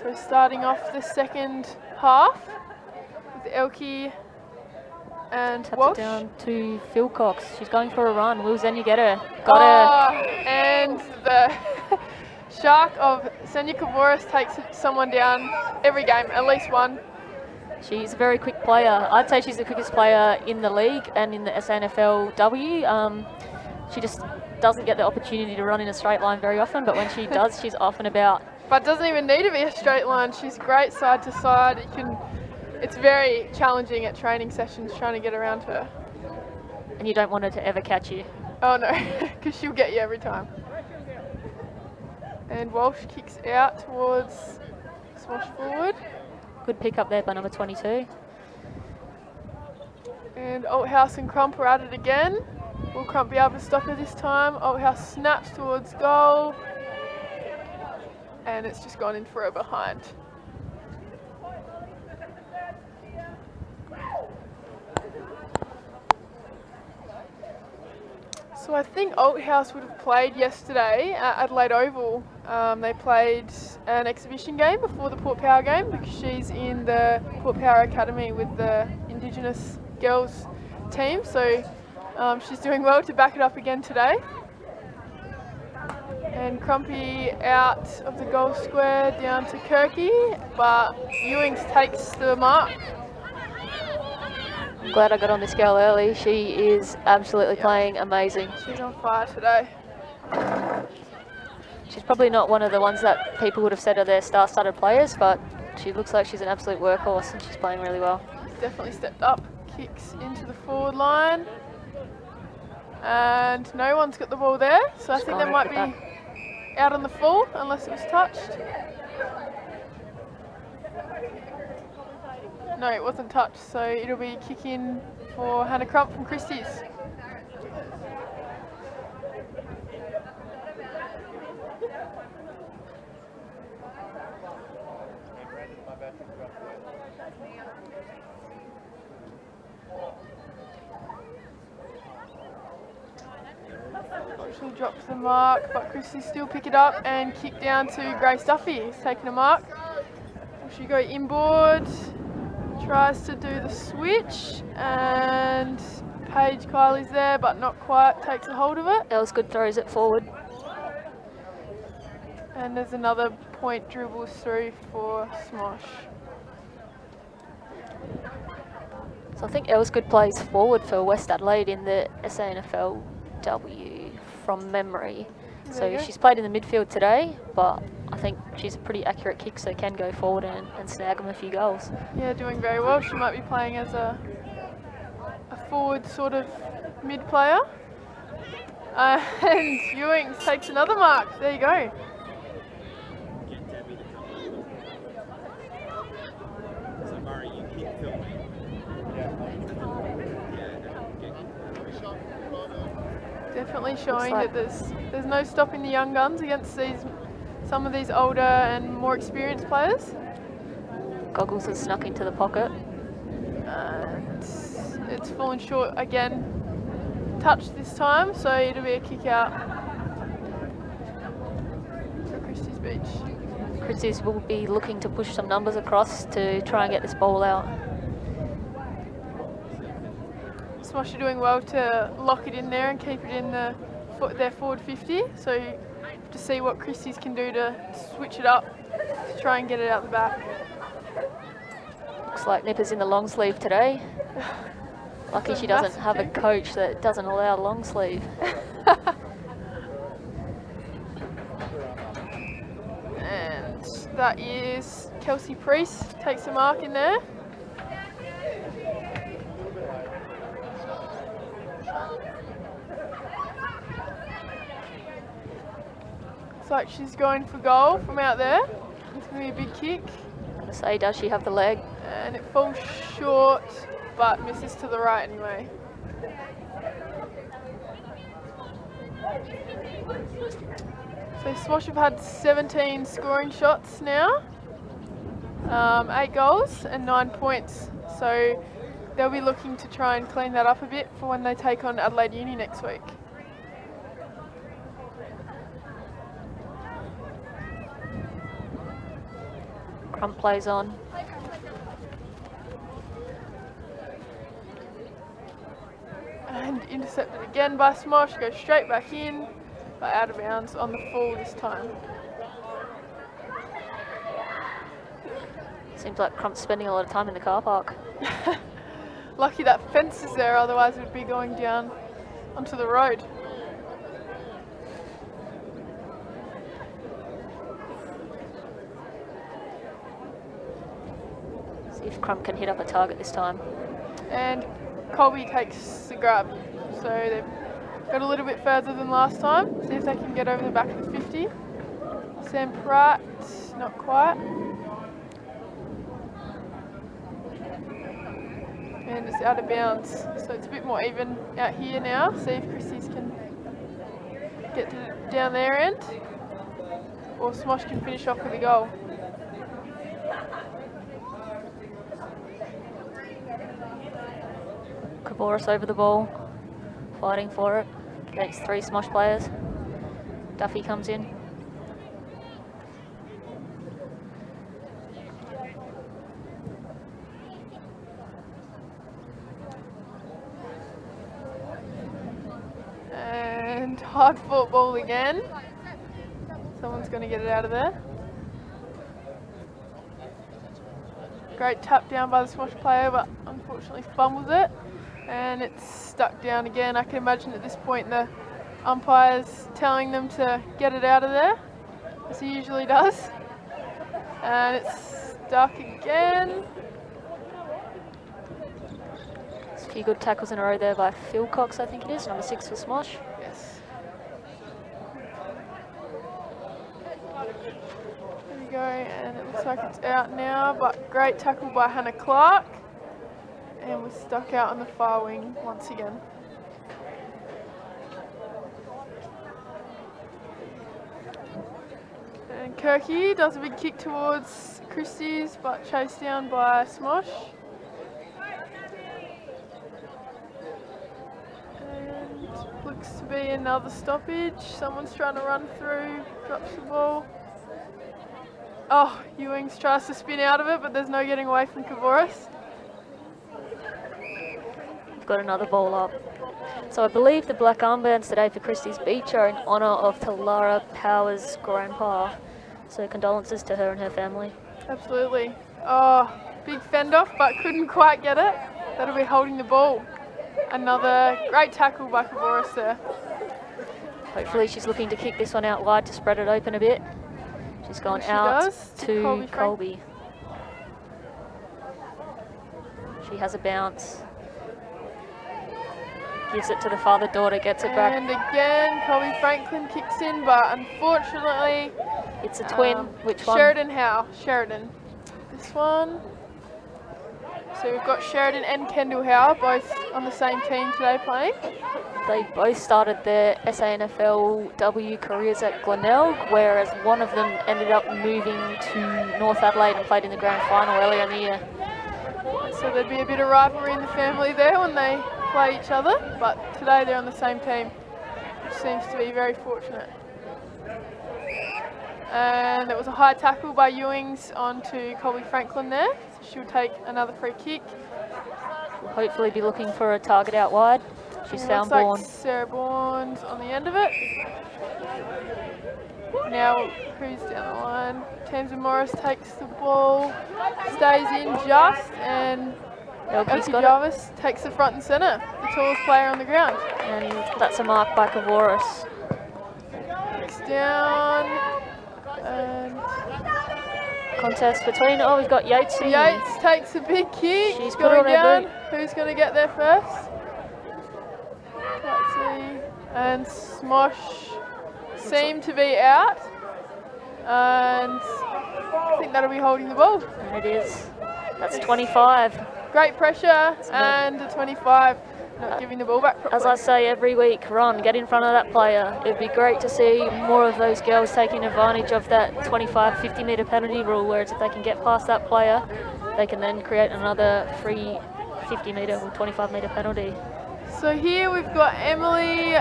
So starting off the second half with Elke and Taps Walsh. it down to Phil Cox. She's going for a run. Will Xenia get her? Got her. And the shark of Xenia Kavoris takes someone down every game, at least one. She's a very quick player. I'd say she's the quickest player in the league and in the SANFLW. She just doesn't get the opportunity to run in a straight line very often, but when she does, she's off and about. But doesn't even need to be a straight line. She's great side to side. It's very challenging at training sessions trying to get around her. And you don't want her to ever catch you. Oh no, because she'll get you every time. And Walsh kicks out towards SMOSH forward. Good pick up there by number 22. And Althouse and Crump are at it again. Will Crump be able to stop her this time? Althouse snaps towards goal. And it's just gone in for a behind. So I think Althouse would have played yesterday at Adelaide Oval. They played an exhibition game before the Port Power game because she's in the Port Power Academy with the Indigenous girls team. So she's doing well to back it up again today. And Crumpy out of the goal square down to Kirky, but Ewings takes the mark. I'm glad I got on this girl early. She is absolutely playing amazing. She's on fire today. She's probably not one of the ones that people would have said are their star-studded players, but she looks like she's an absolute workhorse and she's playing really well. Definitely stepped up, kicks into the forward line. And no one's got the ball there, so I think they might be out on the full unless it was touched. No, it wasn't touched, so it'll be a kick in for Hannah Crump from Christies. Actually drops the mark, but Christies still pick it up and kick down to Grace Duffy. He's taking a mark. She go inboard. Tries to do the switch, and Paige Kylie's there, but not quite, takes a hold of it. That was good, throws it forward. And there's another point dribbles through for SMOSH. So I think Elsgood plays forward for West Adelaide in the SANFLW from memory. So she's played in the midfield today, but I think she's a pretty accurate kick, so can go forward and snag them a few goals. Yeah, doing very well. She might be playing as a forward sort of mid player. And Ewings takes another mark. There you go. Definitely showing like- that there's no stopping the young guns against some of these older and more experienced players. Goggles has snuck into the pocket. And it's fallen short again. Touch this time, so it'll be a kick out for Christies Beach. Christies will be looking to push some numbers across to try and get this ball out. SMOSH are doing well to lock it in there and keep it in their forward 50. So to see what Christies can do to switch it up to try and get it out the back. Looks like Nipper's in the long sleeve today. Lucky she doesn't have a coach that doesn't allow long sleeve. And that is Kelsey Priest, takes the mark in there. Looks like she's going for goal from out there. It's going to be a big kick. I'm gonna say, does she have the leg? And it falls short, but misses to the right anyway. So SMOSH have had 17 scoring shots now, 8 goals and 9 points. So they'll be looking to try and clean that up a bit for when they take on Adelaide Uni next week. Crump plays on. And intercepted again by SMOSH, goes straight back in, but out of bounds on the full this time. Seems like Crump's spending a lot of time in the car park. Lucky that fence is there, otherwise it would be going down onto the road. See if Crump can hit up a target this time. And Colby takes the grab. So they've got a little bit further than last time. See if they can get over the back of the 50. Sam Pratt, not quite. And it's out of bounds. So it's a bit more even out here now. See if Christies can get to down their end. Or SMOSH can finish off with a goal. Kaboris over the ball, fighting for it. Gets 3 SMOSH players. Duffy comes in. And hard fought ball again. Someone's going to get it out of there. Great tap down by the SMOSH player, but unfortunately fumbles it. And it's stuck down again. I can imagine at this point the umpire's telling them to get it out of there, as he usually does. And it's stuck again. There's a few good tackles in a row there by Phil Cox, I think it is, number 6 for SMOSH. Yes. There we go, and it looks like it's out now, but great tackle by Hannah Clark. And we're stuck out on the far wing once again. And Kirky does a big kick towards Christies, but chased down by SMOSH. And looks to be another stoppage. Someone's trying to run through, drops the ball. Oh, Ewings tries to spin out of it, but there's no getting away from Kaboris. Got another ball up. So I believe the black armbands today for Christies Beach are in honour of Talara Power's grandpa. So condolences to her and her family. Absolutely. Oh, big fend off, but couldn't quite get it. That'll be holding the ball. Another great tackle by Kaboris there. Hopefully she's looking to kick this one out wide to spread it open a bit. She's gone out to Colby. She has a bounce. Gives it to the father-daughter, gets it back. And again, Colby Franklin kicks in, but unfortunately... It's a twin. Which one? Sheridan Howe. Sheridan. This one... So we've got Sheridan and Kendall Howe both on the same team today playing. They both started their SANFLW careers at Glenelg, whereas one of them ended up moving to North Adelaide and played in the grand final earlier in the year. So there'd be a bit of rivalry in the family there when they play each other, but today they're on the same team, which seems to be very fortunate. And it was a high tackle by Ewings onto Colby Franklin there, so she'll take another free kick. We'll hopefully be looking for a target out wide. She's found Looks Bourne. like Sarah Bourne's on the end of it. Now, who's down the line? Tamsin Morris takes the ball, stays in just, and Elke's Elke got Jarvis takes the front and centre, the tallest player on the ground. it. And that's a mark by Kavoris. Kicks down, and Contest between, oh, we've got Yates. Yates takes a big kick. She's put going on her down. boot. Who's going to get there first? Let's see. And SMOSH seem to be out. And I think that'll be holding the ball. And it is. That's 25. Great pressure and a 25. Not giving the ball back properly. As I say every week, Ron, get in front of that player. It'd be great to see more of those girls taking advantage of that 25, 50 metre penalty rule, whereas if they can get past that player, they can then create another free 50 metre or 25 metre penalty. So here we've got Emily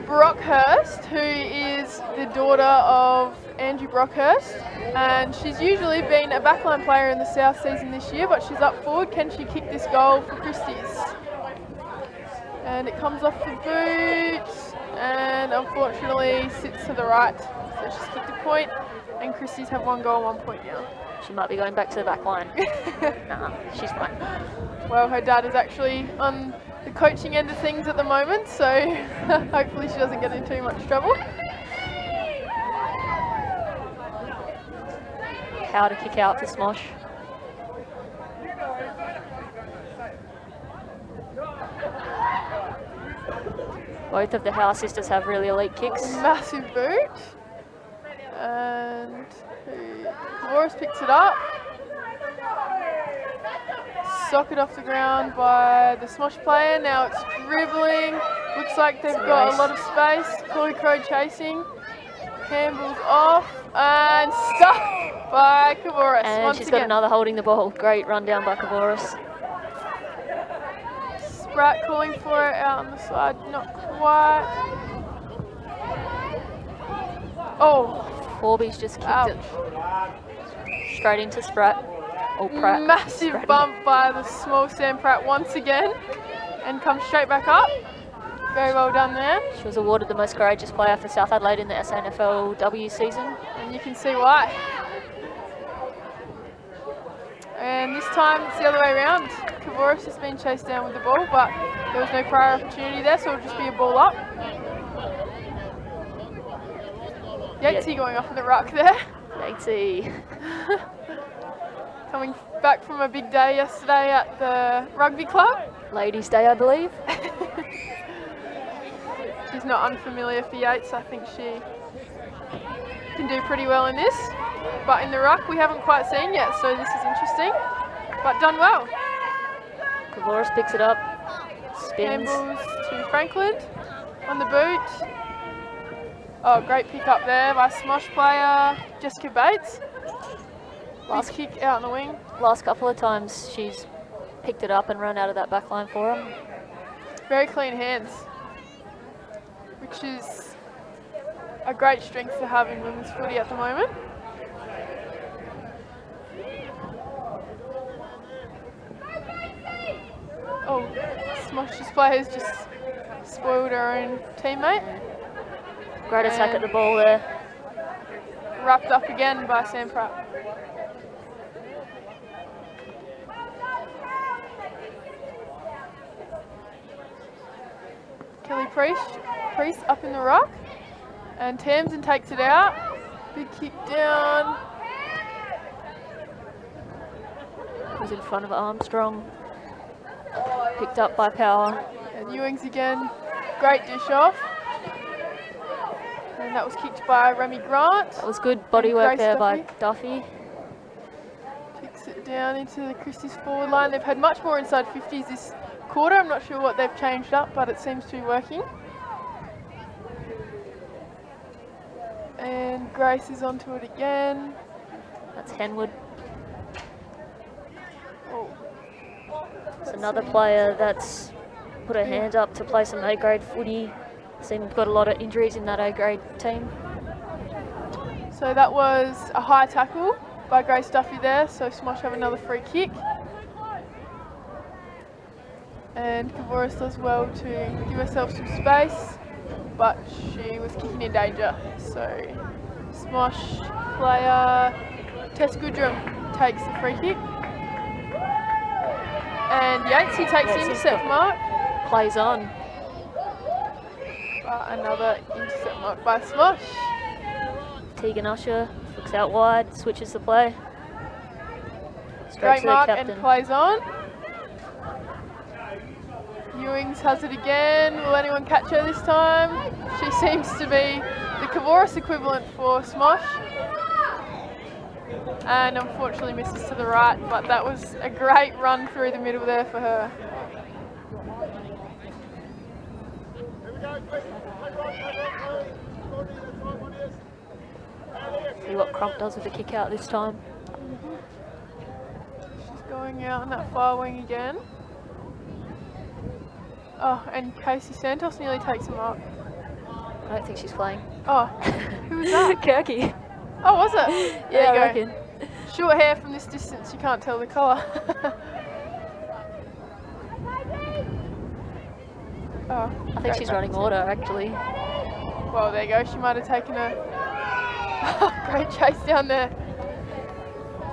Brockhurst, who is the daughter of Andrew Brockhurst, and she's usually been a backline player in the South season this year, but she's up forward. Can she kick this goal for Christies? And it comes off the boot, and unfortunately sits to the right. So she's kicked a point, and Christies have 1 goal, 1 point now. She might be going back to the back line. Nah, she's fine. Well, her dad is actually on the coaching end of things at the moment, so hopefully she doesn't get in too much trouble. How to kick out for SMOSH. Both of the Howe sisters have really elite kicks. Massive boot. And Morris picks it up. Socket off the ground by the SMOSH player. Now it's dribbling. Looks like they've got a lot of space. Chloe Crow chasing. Handballs off and stuck by Kavoris. And once she's again. got another holding the ball. Great run down by Kavoris. Spratt calling for it out on the side. Not quite. Oh. Forby's just kicked Ouch. it straight into Spratt. Or Pratt. Massive Spratty. bump by the small Sam Pratt once again and comes straight back up. Very well done there. She was awarded the most courageous player for South Adelaide in the SANFLW season. And you can see why. And this time it's the other way around. Kavoris has been chased down with the ball, but there was no prior opportunity there, so it'll just be a ball up. Yatesy going off in the ruck there. Yatesy. Coming back from a big day yesterday at the rugby club. Ladies' Day, I believe. She's not unfamiliar for Yates. I think she can do pretty well in this. But in the ruck, we haven't quite seen yet, so this is interesting. But done well. Kavoris picks it up, spins. Handballs to Franklin on the boot. Oh, great pick up there by SMOSH player Jessica Bates. Last kick out on the wing. Last couple of times she's picked it up and run out of that back line for him. Very clean hands, which is a great strength to have in women's footy at the moment. Oh, SMOSH's players just spoiled her own teammate. Great attack at the ball there. Wrapped up again by Sam Pratt. Kelly Priest up in the ruck, and Tamsin takes it out. Big kick down. Was in front of Armstrong. Picked up by Power. And Ewings again. Great dish off. And that was kicked by Remy Grant. That was good body work Grace there by Duffy. Duffy. Kicks Kicks it down into the Christies forward line. They've had much more inside 50s this quarter. I'm not sure what they've changed up, but it seems to be working. And Grace is onto it again. That's Henwood. Oh. It's another player that's put her hand up to play some A-grade footy. Seem we've got a lot of injuries in that A-grade team. So that was a high tackle by Grace Duffy there, so Smosh have another free kick. And Kavoris does well to give herself some space, but she was kicking in danger. So Smosh player Tess Goodrum takes the free kick. And Yatesy takes the intercept mark. Plays on. Another intercept mark by Smosh. Tegan Usher looks out wide, switches the play. Straight Great to the mark captain. and plays on. Ewings has it again. Will anyone catch her this time? She seems to be the Kavoris equivalent for Smosh. And unfortunately misses to the right, but that was a great run through the middle there for her. See what Crump does with the kick out this time. She's going out on that far wing again. Oh, and Casey Santos nearly takes him up. I don't think she's playing. Oh, who was that? Kirky. Oh, was it? Yeah, There I you reckon. go. Short hair from this distance, you can't tell the colour. Oh, I think she's running order, actually. well, there you go. She might have taken a great chase down there.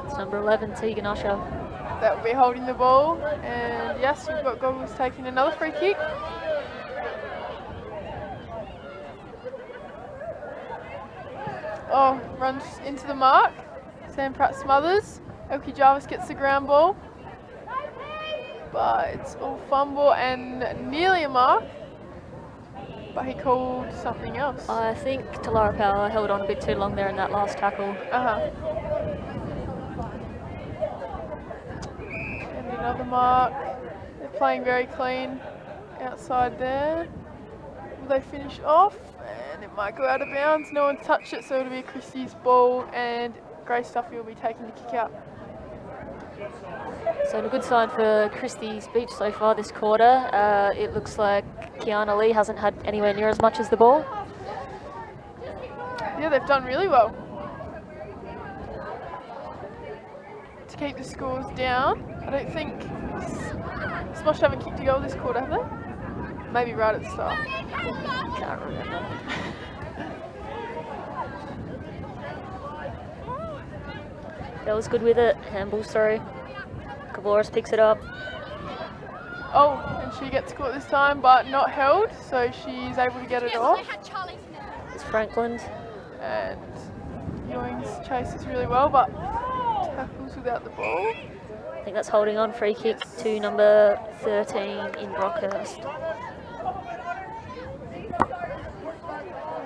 It's number 11, Tegan Usher. That will be holding the ball. And yes, we've got Goggles taking another free kick. Oh, runs into the mark. Sam Pratt smothers. Elkie Jarvis gets the ground ball. But it's all fumble and nearly a mark. But he called something else. I think Talara Power held on a bit too long there in that last tackle. And another mark. They're playing very clean outside there. Will they finish off? And it might go out of bounds. No one's touched it, so it'll be Christie's ball, and Grace Duffy will be taking the kick out. So a good sign for Christie's Beach so far this quarter. It looks like Kiana Lee hasn't had anywhere near as much as the ball. Yeah, they've done really well to keep the scores down. I don't think Smosh haven't kicked a goal this quarter, have they? Maybe right at the start. Can't remember. That was good with it. Handball's through. Kavoris picks it up. Oh, and she gets caught this time, but not held, so she's able to get it off. It's Franklin. And Ewings chases really well, but tackles without the ball. I think that's holding on. Free kick to number 13 in Brockhurst.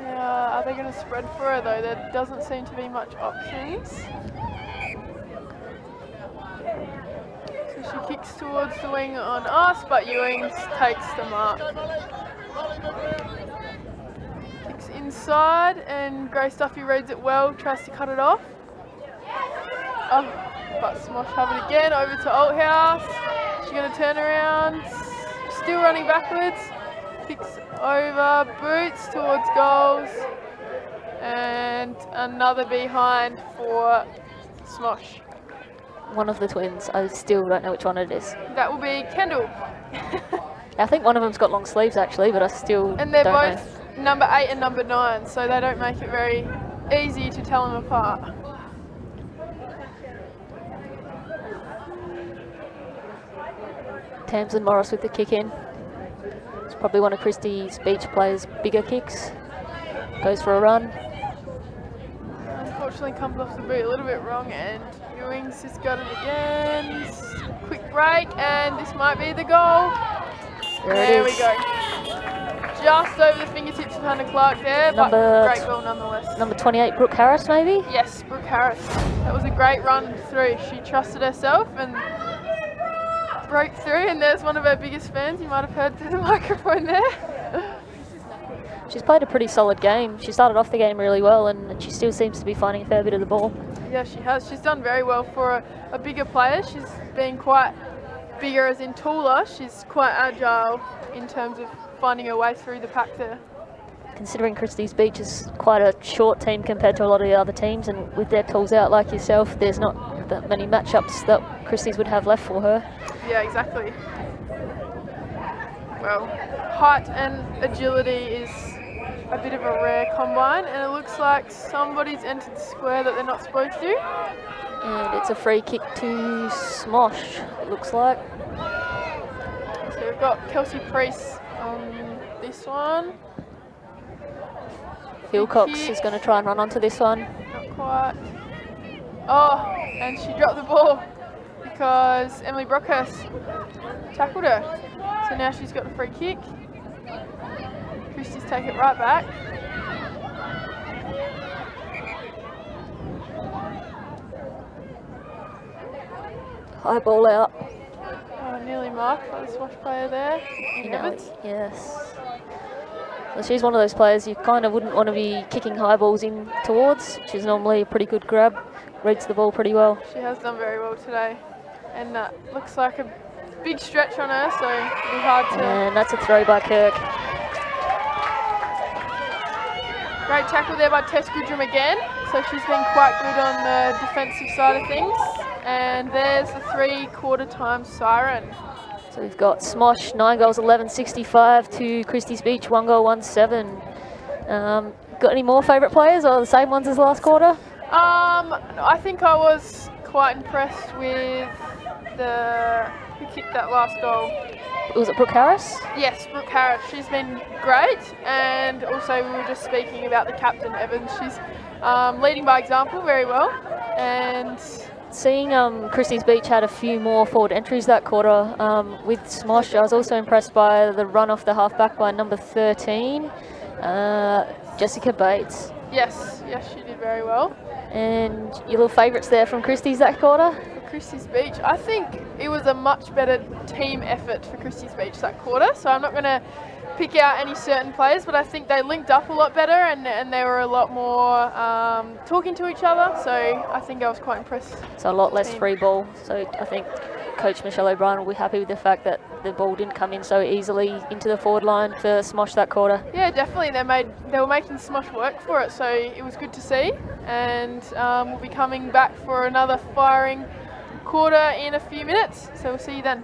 Yeah, are they going to spread for her though? There doesn't seem to be much options. So she kicks towards the wing on us, but Ewings takes the mark. Kicks inside, and Grace Duffy reads it well, tries to cut it off. Oh, but Smosh have it again, over to Althouse. She's going to turn around, still running backwards. Kicks over, boots towards goals, and another behind for Smosh. One of the twins. I still don't know which one it is. That will be Kendall. I think one of them's got long sleeves actually, but I still And they're don't both number 8 and number 9, so they don't make it very easy to tell them apart. Tamsin Morris with the kick in. It's probably one of Christie's Beach players' bigger kicks. Goes for a run. Unfortunately comes off the boot a little bit wrong, and Ewings has got it again. Quick break, and this might be the goal. There we go. Just over the fingertips of Hannah Clark there, but great goal nonetheless. Number 28, Brooke Harris, maybe? Yes, Brooke Harris. That was a great run through. She trusted herself and broke through, and there's one of her biggest fans you might have heard through the microphone there. She's played a pretty solid game. She started off the game really well, and she still seems to be finding a fair bit of the ball. Yeah, she has. She's done very well for a bigger player. She's been quite bigger as in taller. She's quite agile in terms of finding her way through the pack there. Considering Christies Beach is quite a short team compared to a lot of the other teams, and with their tools out like yourself, there's not that many matchups that Christies would have left for her. Yeah, exactly. Well, height and agility is a bit of a rare combine, and it looks like somebody's entered the square that they're not supposed to. And it's a free kick to SMOSH, it looks like. So we've got Kelsey Priest on this one. Philcox is going to try and run onto this one. Not quite. Oh, and she dropped the ball because Emily Brockhurst tackled her. So now she's got the free kick. Christies take it right back. High ball out. Oh, nearly marked by the SMOSH player there. Yes. So she's one of those players you kind of wouldn't want to be kicking high balls in towards. She's normally a pretty good grab, reads the ball pretty well. She has done very well today. And that looks like a big stretch on her, so it'll be hard to... And that's a throw by Kirk. Great tackle there by Tess Goodrum again. So she's been quite good on the defensive side of things. And there's the 3/4 time siren. So we've got SMOSH, 9 goals, 11-65 to Christies Beach, 1 goal, 1-7. Got any more favourite players or the same ones as last quarter? I think I was quite impressed with who kicked that last goal. Was it Brooke Harris? Yes, Brooke Harris. She's been great, and also we were just speaking about the captain, Evans. She's leading by example very well, and seeing Christies Beach had a few more forward entries that quarter with SMOSH, I was also impressed by the run off the half-back by number 13, Jessica Bates. Yes, she did very well. And your little favourites there from Christies that quarter? For Christies Beach, I think it was a much better team effort for Christies Beach that quarter, so I'm not going to pick out any certain players, but I think they linked up a lot better and they were a lot more talking to each other, so I think I was quite impressed. So a lot less free ball, so I think Coach Michelle O'Brien will be happy with the fact that the ball didn't come in so easily into the forward line for SMOSH that quarter. Yeah, definitely. They were making SMOSH work for it, so it was good to see, and we'll be coming back for another firing quarter in a few minutes, so we'll see you then.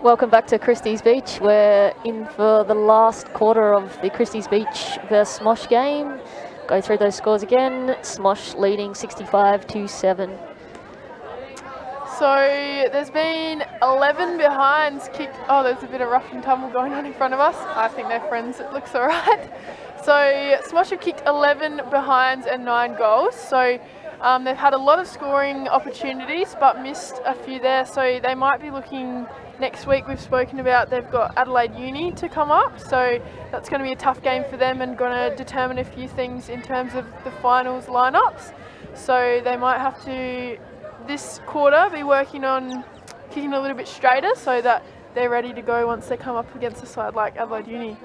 Welcome back to Christies Beach. We're in for the last quarter of the Christies Beach versus SMOSH game. Go through those scores again. SMOSH leading 65-7. So there's been 11 behinds kicked. Oh, there's a bit of rough and tumble going on in front of us. I think they're friends. It looks all right. So SMOSH have kicked 11 behinds and 9 goals. So they've had a lot of scoring opportunities but missed a few there. So they might be looking next week. We've spoken about they've got Adelaide Uni to come up. So that's going to be a tough game for them and going to determine a few things in terms of the finals lineups. So they might have to, this quarter, be working on kicking a little bit straighter so that they're ready to go once they come up against a side like Adelaide Uni.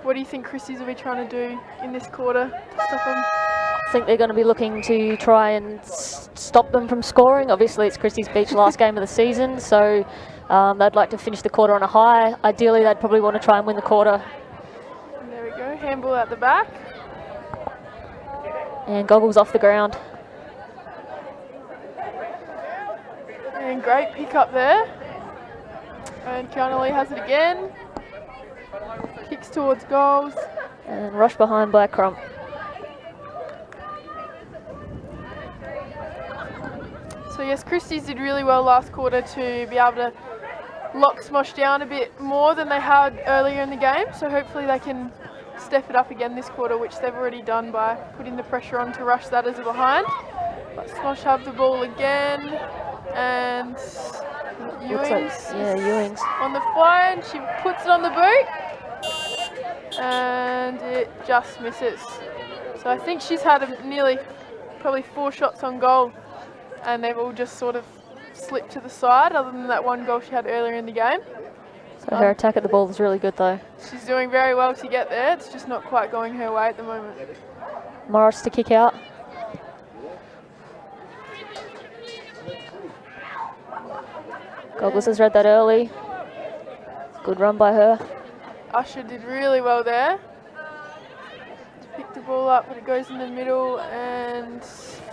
What do you think Christies will be trying to do in this quarter to stop them? I think they're going to be looking to try and stop them from scoring. Obviously, it's Christies Beach last game of the season, so they'd like to finish the quarter on a high. Ideally, they'd probably want to try and win the quarter. And there we go, handball at the back. And Goggles off the ground. And great pick up there. And Kiana Lee has it again. Kicks towards goals. And rush behind by Crump. So yes, Christies did really well last quarter to be able to lock SMOSH down a bit more than they had earlier in the game. So hopefully they can step it up again this quarter, which they've already done by putting the pressure on to rush that as a behind. But SMOSH have the ball again, and Ewings on the fly, and she puts it on the boot, and it just misses. So I think she's had nearly probably 4 shots on goal, and they've all just sort of slipped to the side, other than that one goal she had earlier in the game. So her attack at the ball is really good though. She's doing very well to get there. It's just not quite going her way at the moment. Morris to kick out. Goggles has read that early. Good run by her. Usher did really well there. To pick the ball up, but it goes in the middle, and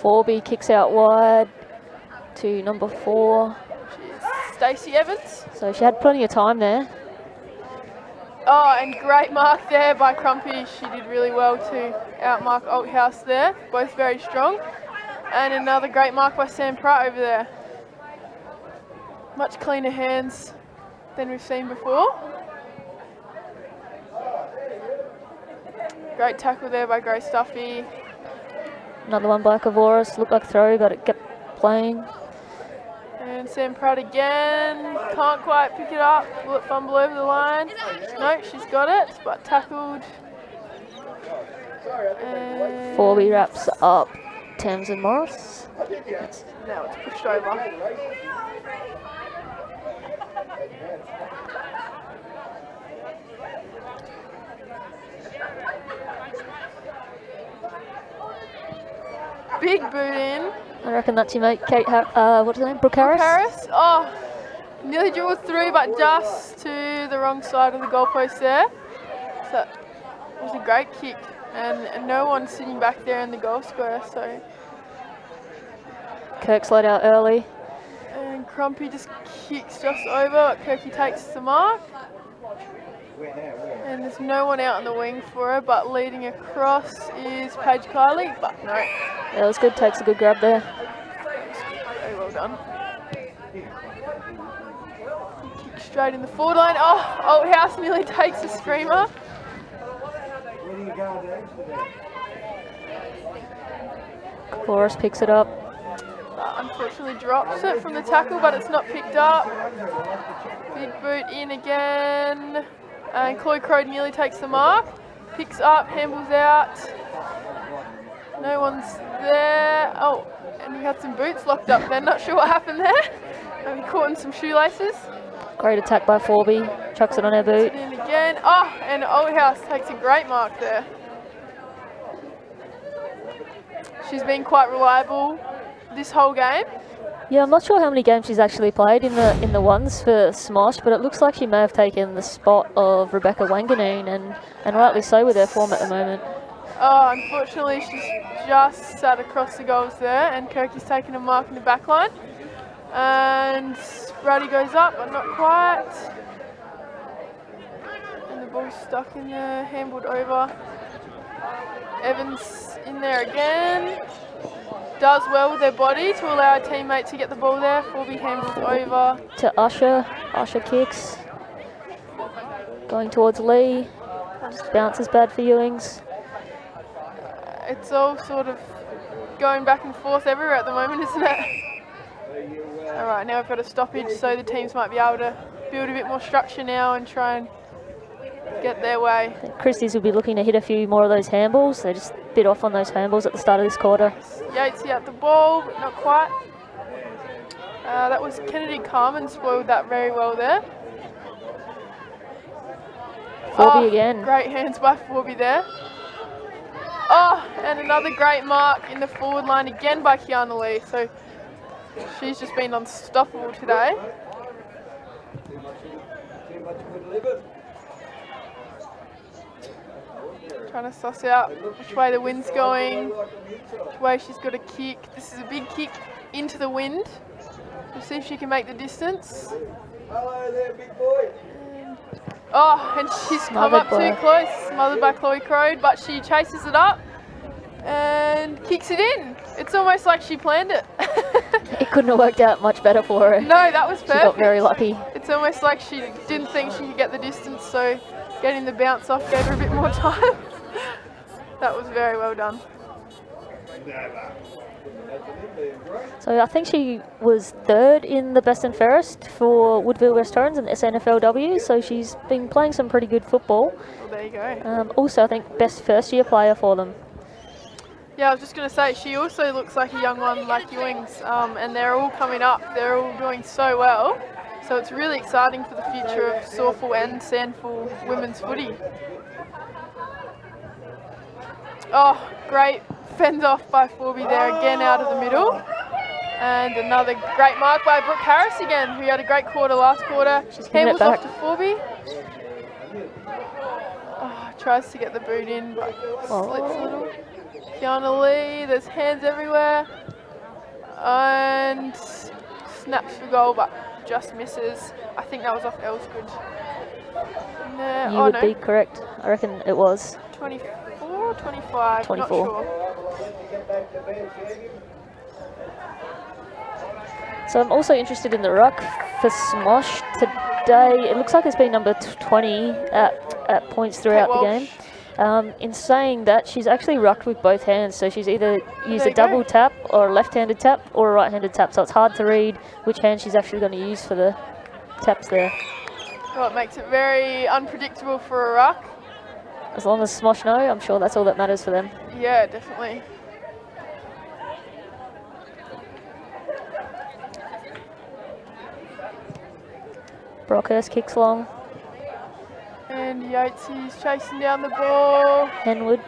Forby kicks out wide to number 4. Stacey Evans. So she had plenty of time there. Oh, and great mark there by Crumpy. She did really well to outmark Althouse there. Both very strong. And another great mark by Sam Pratt over there. Much cleaner hands than we've seen before. Great tackle there by Grace Duffy. Another one by Kavoris. Looked like throw, but it kept playing. And Sam Pratt again. Can't quite pick it up. Will it fumble over the line? No, she's got it, but tackled. And Forby wraps up Thames and Morris. now it's pushed over. Big boot in. I reckon that's your mate, Kate. What's her name? Brooke Harris. Harris. Oh, nearly dribbled through, but just to the wrong side of the goalpost there. So that was a great kick, and no one sitting back there in the goal square. So. Kirk's let out early. And Crumpy just kicks just over. Kirky takes the mark. And there's no one out on the wing for her, but leading across is Paige Kiley, but no. Yeah, it was good. Takes a good grab there. Very well done. Kick straight in the forward line. Oh, Althouse nearly takes a screamer. Forrest picks it up. Unfortunately drops it from the tackle, but it's not picked up. Big boot in again. And Chloe Crow nearly takes the mark. Picks up, handballs out. No one's there. Oh, and he had some boots locked up then. Not sure what happened there. He caught in some shoelaces. Great attack by Forby. Chucks it on her boot. In again. Oh, and Althouse takes a great mark there. She's been quite reliable this whole game. Yeah, I'm not sure how many games she's actually played in the ones for SMOSH, but it looks like she may have taken the spot of Rebecca Wanganeen, and rightly so with her form at the moment. Oh, unfortunately she's just sat across the goals there, and Kirky's taken a mark in the back line. And Brady goes up, but not quite. And the ball's stuck in there, handballed over. Evans in there again. Does well with their body to allow a teammate to get the ball there. Forby handballed over. To Usher. Usher kicks. Going towards Lee. Just bounces bad for Ewings. It's all sort of going back and forth everywhere at the moment, isn't it? Alright, now we've got a stoppage, so the teams might be able to build a bit more structure now and try and get their way. I think Christies will be looking to hit a few more of those handballs. They just bit off on those handballs at the start of this quarter. Yates at the ball, but not quite. That was Kennedy Carmen spoiled that very well there. Forby again. Great hands by Forby there. Oh, and another great mark in the forward line again by Kiana Lee. So she's just been unstoppable today. Trying to suss out which way the wind's going, which way she's got to kick. This is a big kick into the wind. We'll see if she can make the distance. Hello there, big boy. Oh, and she's come up too close, smothered by Chloe Crode, but she chases it up and kicks it in. It's almost like she planned it. It couldn't have worked out much better for her. No, that was perfect. She got very lucky. It's almost like she didn't think she could get the distance, so getting the bounce off gave her a bit more time. That was very well done. So I think she was third in the best and fairest for Woodville West Torrens in SNFLW, so she's been playing some pretty good football. Well, there you go. Also, I think best first year player for them. Yeah, I was just going to say, she also looks like a young one like Ewings, and they're all coming up. They're all doing so well. So it's really exciting for the future of Sawful and Sandful women's footy. Oh, great fend off by Forby there again out of the middle. And another great mark by Brooke Harris again, who had a great quarter last quarter. Handballs off to Forby. Oh, tries to get the boot in, but slips a little. Kiana Lee, there's hands everywhere. And snaps for goal, but just misses. I think that was off Elsgood. You would be correct. I reckon it was. 24, 25, 24. not sure. So I'm also interested in the ruck for SMOSH today. It looks like it's been number 20 at points throughout the game. In saying that, she's actually rucked with both hands, so she's either used a double tap or a left-handed tap or a right-handed tap, so it's hard to read which hand she's actually going to use for the taps there. Well, it makes it very unpredictable for a ruck. As long as SMOSH know, I'm sure that's all that matters for them. Yeah, definitely. Brockhurst kicks long. And Yates's chasing down the ball. Henwood.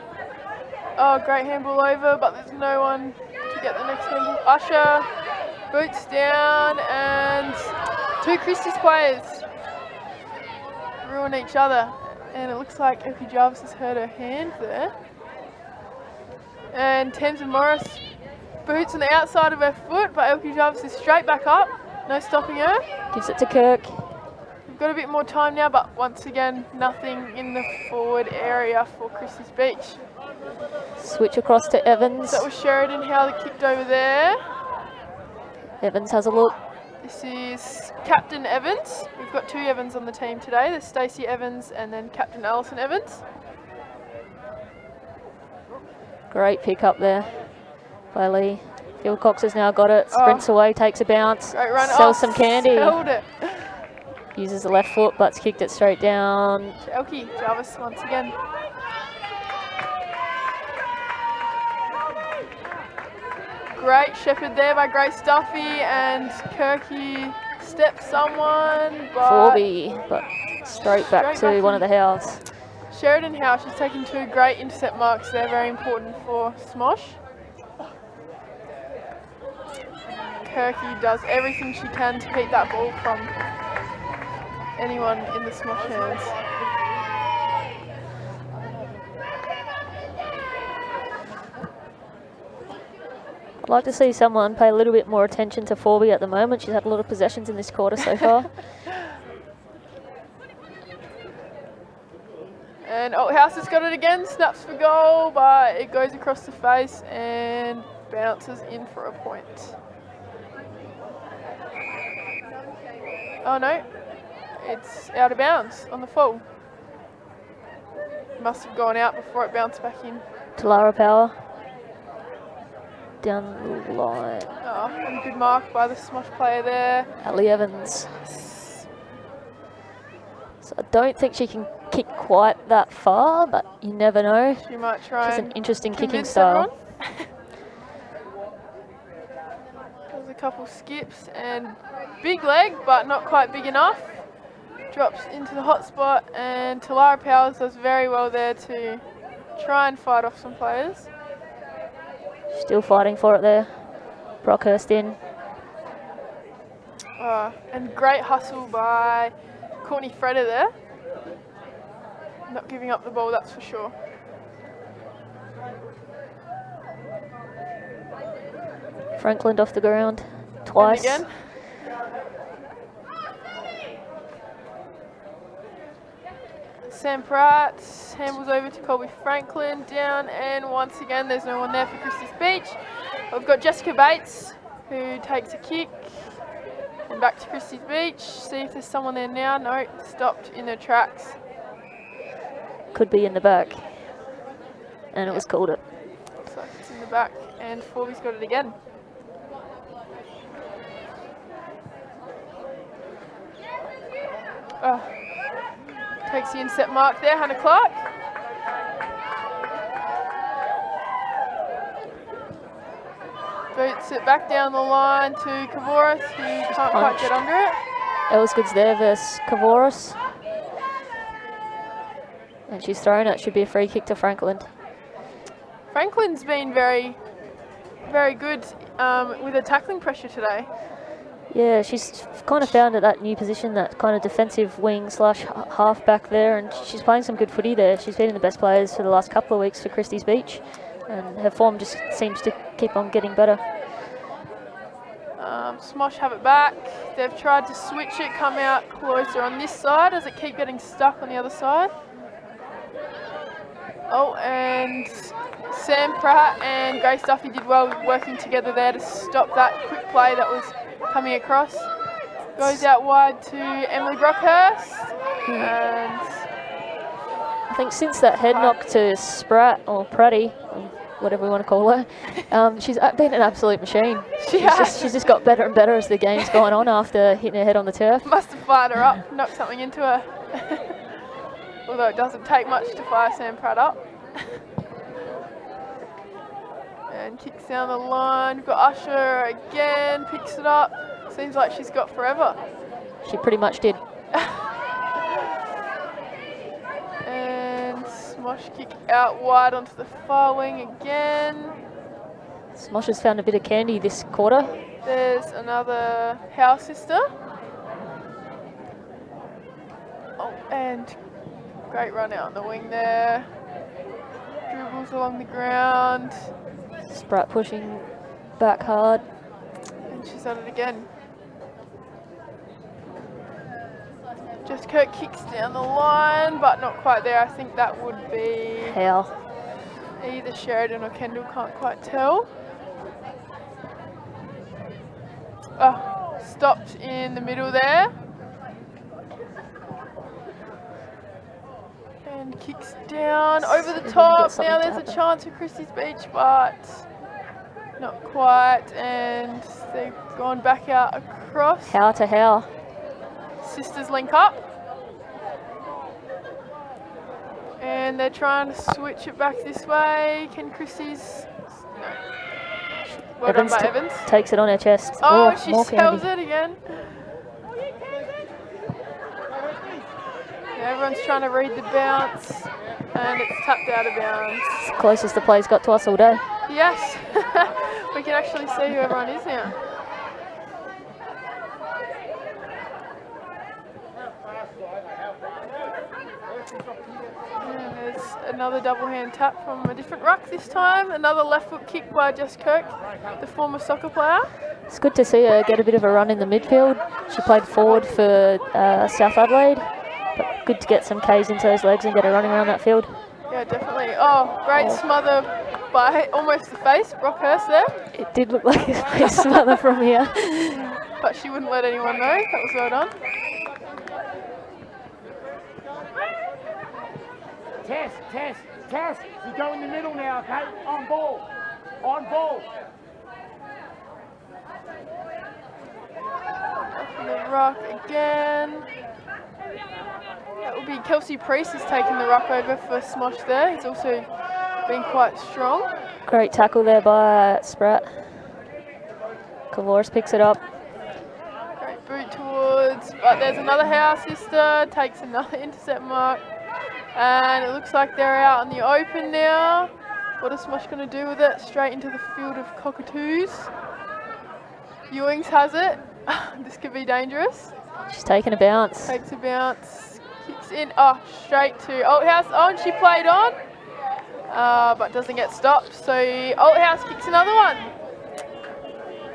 Oh, great handball over, but there's no one to get the next handball. Usher, boots down, and two Christies players ruin each other. And it looks like Elkie Jarvis has hurt her hand there. And Tamsin Morris boots on the outside of her foot, but Elkie Jarvis is straight back up. No stopping her. Gives it to Kirk. We've got a bit more time now, but once again, nothing in the forward area for Christies Beach. Switch across to Evans. That was Sheridan Howe that kicked over there. Evans has a look. This is Captain Evans. We've got two Evans on the team today. There's Stacey Evans and then Captain Alison Evans. Great pick up there by Lee. Philcox has now got it. Sprints away, takes a bounce. Great run. Sells some candy. Held it. Uses the left foot, but's kicked it straight down. Elkie Jarvis once again. Great shepherd there by Grace Duffy, and Kirky steps someone, but Forby, but straight back to one of the Howes. Sheridan Howe, she's taking two great intercept marks there, very important for SMOSH. Kirky does everything she can to keep that ball from anyone in the SMOSH hands. like to see someone pay a little bit more attention to Forby at the moment. She's had a lot of possessions in this quarter so far. And House has got it again, snaps for goal, but it goes across the face and bounces in for a point. Oh no, it's out of bounds on the full. Must have gone out before it bounced back in. Talara Power. Down the line. Oh, and a good mark by the SMOSH player there. Ali Evans. So I don't think she can kick quite that far, but you never know. She might try. She's and an interesting kicking convince style. There's a couple skips and big leg, but not quite big enough. Drops into the hot spot, and Talara Powers does very well there to try and fight off some players. Still fighting for it there. Brockhurst in. And great hustle by Courtney Freda there. Not giving up the ball, that's for sure. Franklin off the ground twice. And again. Sam Pratt handles over to Colby Franklin, down, and once again there's no one there for Christies Beach. We've got Jessica Bates who takes a kick and back to Christies Beach. See if there's someone there now. No, stopped in their tracks. Could be in the back. And it was called it. Looks like it's in the back, and Forby's got it again. Takes the inset mark there, Hannah Clark. Boots it back down the line to Kavoris, who can't quite get under it. Elsgood's there versus Kavoris. And she's thrown it. Should be a free kick to Franklin. Franklin's been very, very good with her tackling pressure today. Yeah, she's kind of found that new position, that kind of defensive wing slash half back there, and she's playing some good footy there. She's been in the best players for the last couple of weeks for Christies Beach, and her form just seems to keep on getting better. SMOSH have it back. They've tried to switch it, come out closer on this side. Does it keep getting stuck on the other side? Oh, and Sam Pratt and Grace Duffy did well working together there to stop that quick play that was coming across. Goes out wide to Emily Brockhurst. And I think since that head knock to Spratt, or Pratty, or whatever we want to call her, she's been an absolute machine. She's just got better and better as the game's gone on after hitting her head on the turf. Must have fired her up, knocked something into her. Although it doesn't take much to fire Sam Pratt up. And kicks down the line. We've got Usher again, picks it up. Seems like she's got forever. She pretty much did. And SMOSH kick out wide onto the far wing again. SMOSH has found a bit of candy this quarter. There's another House sister. Oh, and great run out on the wing there. Dribbles along the ground. Spratt pushing back hard. And she's at it again. Just Kirk kicks down the line, but not quite there. I think that would be Hale. either Sheridan or Kendall, can't quite tell. Stopped in the middle there. And kicks down over the top. Now there's a chance for Christies Beach, but not quite. And they've gone back out across. Howe to Howe. Sisters link up. And they're trying to switch it back this way. Can Christies? No. Well done by Evans. Takes it on her chest. Oh, she sells it again. Yeah, everyone's trying to read the bounce. And it's tapped out of bounds. It's the closest the play's got to us all day. Yes. We can actually see who everyone is now. And there's another double hand tap from a different ruck this time. Another left foot kick by Jess Kirk, the former soccer player. It's good to see her get a bit of a run in the midfield. She played forward for South Adelaide, but good to get some Ks into those legs and get her running around that field. Yeah, definitely. Oh, great smother by almost the face, Brockhurst there. It did look like a face smother from here. But she wouldn't let anyone know. That was well done. Tess, you go in the middle now, okay? On ball. From the ruck again. That will be Kelsey Priest has taken the ruck over for SMOSH there. He's also been quite strong. Great tackle there by Spratt. Kavoris picks it up. Great boot towards, but there's another house sister, takes another intercept mark. And it looks like they're out in the open now. What is SMOSH going to do with it? Straight into the field of cockatoos. Ewings has it. This could be dangerous. She's taking a bounce. Takes a bounce, kicks in, straight to Althouse. Oh, and she played on, but doesn't get stopped. So Althouse kicks another one.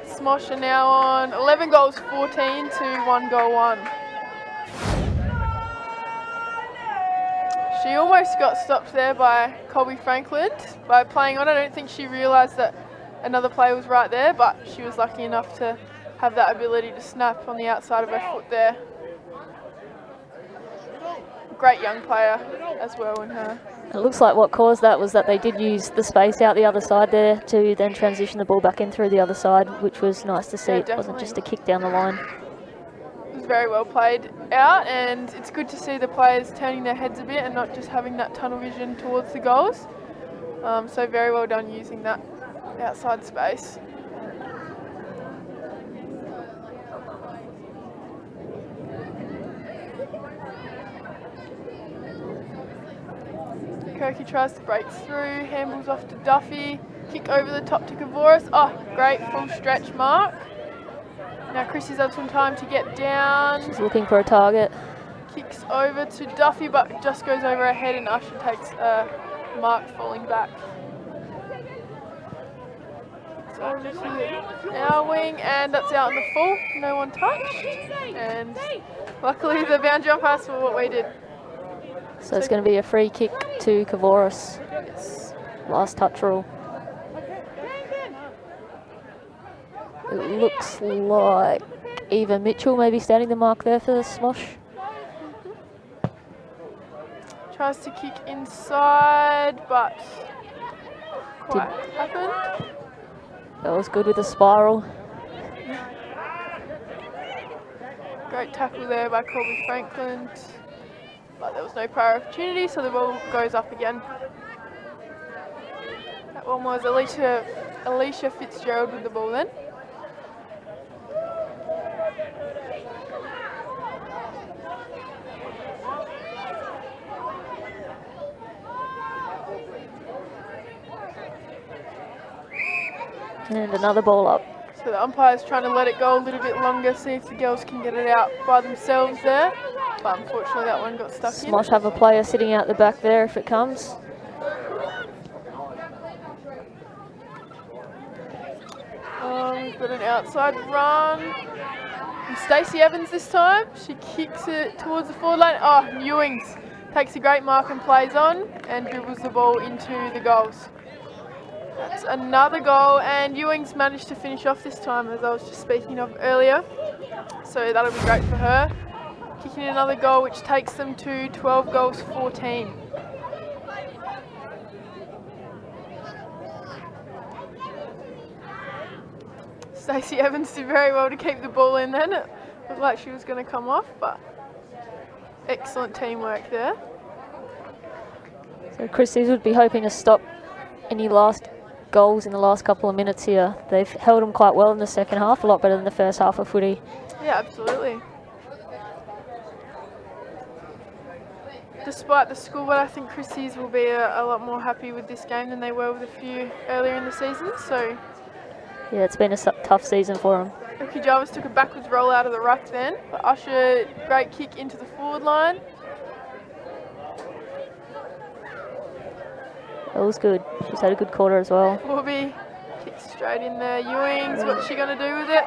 SMOSH are now on 11 goals 14 to 1 goal 1. She almost got stopped there by Colby Franklin by playing on. I don't think she realised that another player was right there, but she was lucky enough to have that ability to snap on the outside of her foot there. Great young player as well in her. It looks like what caused that was that they did use the space out the other side there to then transition the ball back in through the other side, which was nice to see. Yeah, it wasn't just a kick down the line. It was very well played out, and it's good to see the players turning their heads a bit and not just having that tunnel vision towards the goals. So very well done using that outside space. Kirky tries to break through, handballs off to Duffy, kick over the top to Kavoris. Oh, great full stretch mark. Now Christies has some time to get down. She's looking for a target. Kicks over to Duffy, but just goes over her head, and Usher takes a mark falling back. It's over to our wing, and that's out in the full. No one touched. And luckily the boundary umpire saw what we did. So it's going to be a free kick to Kavoris. Yes. Last touch rule. It looks like Eva Mitchell maybe standing the mark there for the SMOSH. Tries to kick inside, but quite happened. That was good with the spiral. Great tackle there by Colby Franklin. But there was no prior opportunity, so the ball goes up again. That one was Alicia Fitzgerald with the ball then. And another ball up. So the umpire's trying to let it go a little bit longer, see if the girls can get it out by themselves there. But unfortunately that one got stuck in. SMOSH have a player sitting out the back there if it comes. We've got an outside run. And Stacey Evans this time. She kicks it towards the forward line. Oh, Ewings takes a great mark and plays on and dribbles the ball into the goals. That's another goal, and Ewings managed to finish off this time, as I was just speaking of earlier. So that'll be great for her. Kicking in another goal, which takes them to 12 goals 14. Stacey Evans did very well to keep the ball in then. It looked like she was going to come off, but excellent teamwork there. So Christies would be hoping to stop any last goals in the last couple of minutes here. They've held them quite well in the second half, a lot better than the first half of footy. Yeah, absolutely. Despite the score, but I think Christies will be a lot more happy with this game than they were with a few earlier in the season. So yeah, it's been a tough season for them. Ricky Jarvis took a backwards roll out of the ruck then. But Usher, great kick into the forward line. That was good. She's had a good quarter as well. Bobby kicks straight in there. Ewing's, what's she going to do with it?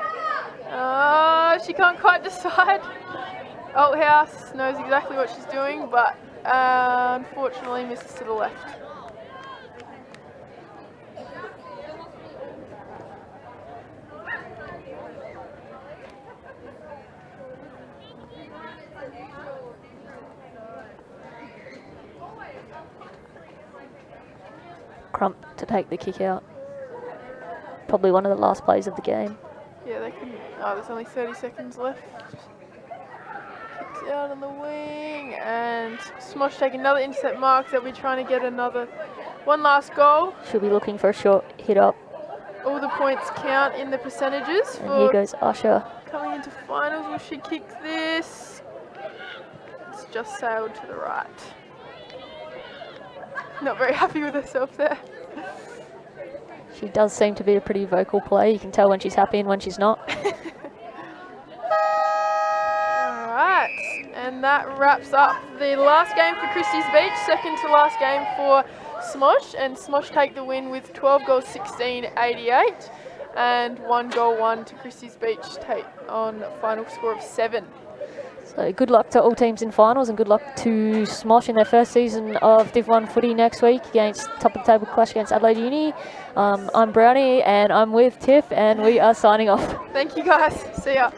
She can't quite decide. Althouse knows exactly what she's doing, but unfortunately misses to the left. Crump to take the kick out. Probably one of the last plays of the game. Yeah, they couldn't. Oh, there's only 30 seconds left. Kicks out on the wing, and Smosh take another intercept mark. They'll be trying to get one last goal. She'll be looking for a short hit up. All the points count in the percentages And for here goes Usher. coming into finals. Will she kick this? It's just sailed to the right. Not very happy with herself there. She does seem to be a pretty vocal player. You can tell when she's happy and when she's not. Alright, and that wraps up the last game for Christies Beach, second to last game for SMOSH, and SMOSH take the win with 12 goals 16-88 and 1 goal 1 to Christies Beach take on a final score of 7. So good luck to all teams in finals, and good luck to SMOSH in their first season of Div 1 footy next week against top of the table clash against Adelaide Uni. I'm Brownie and I'm with Tiff, and we are signing off. Thank you guys, see ya.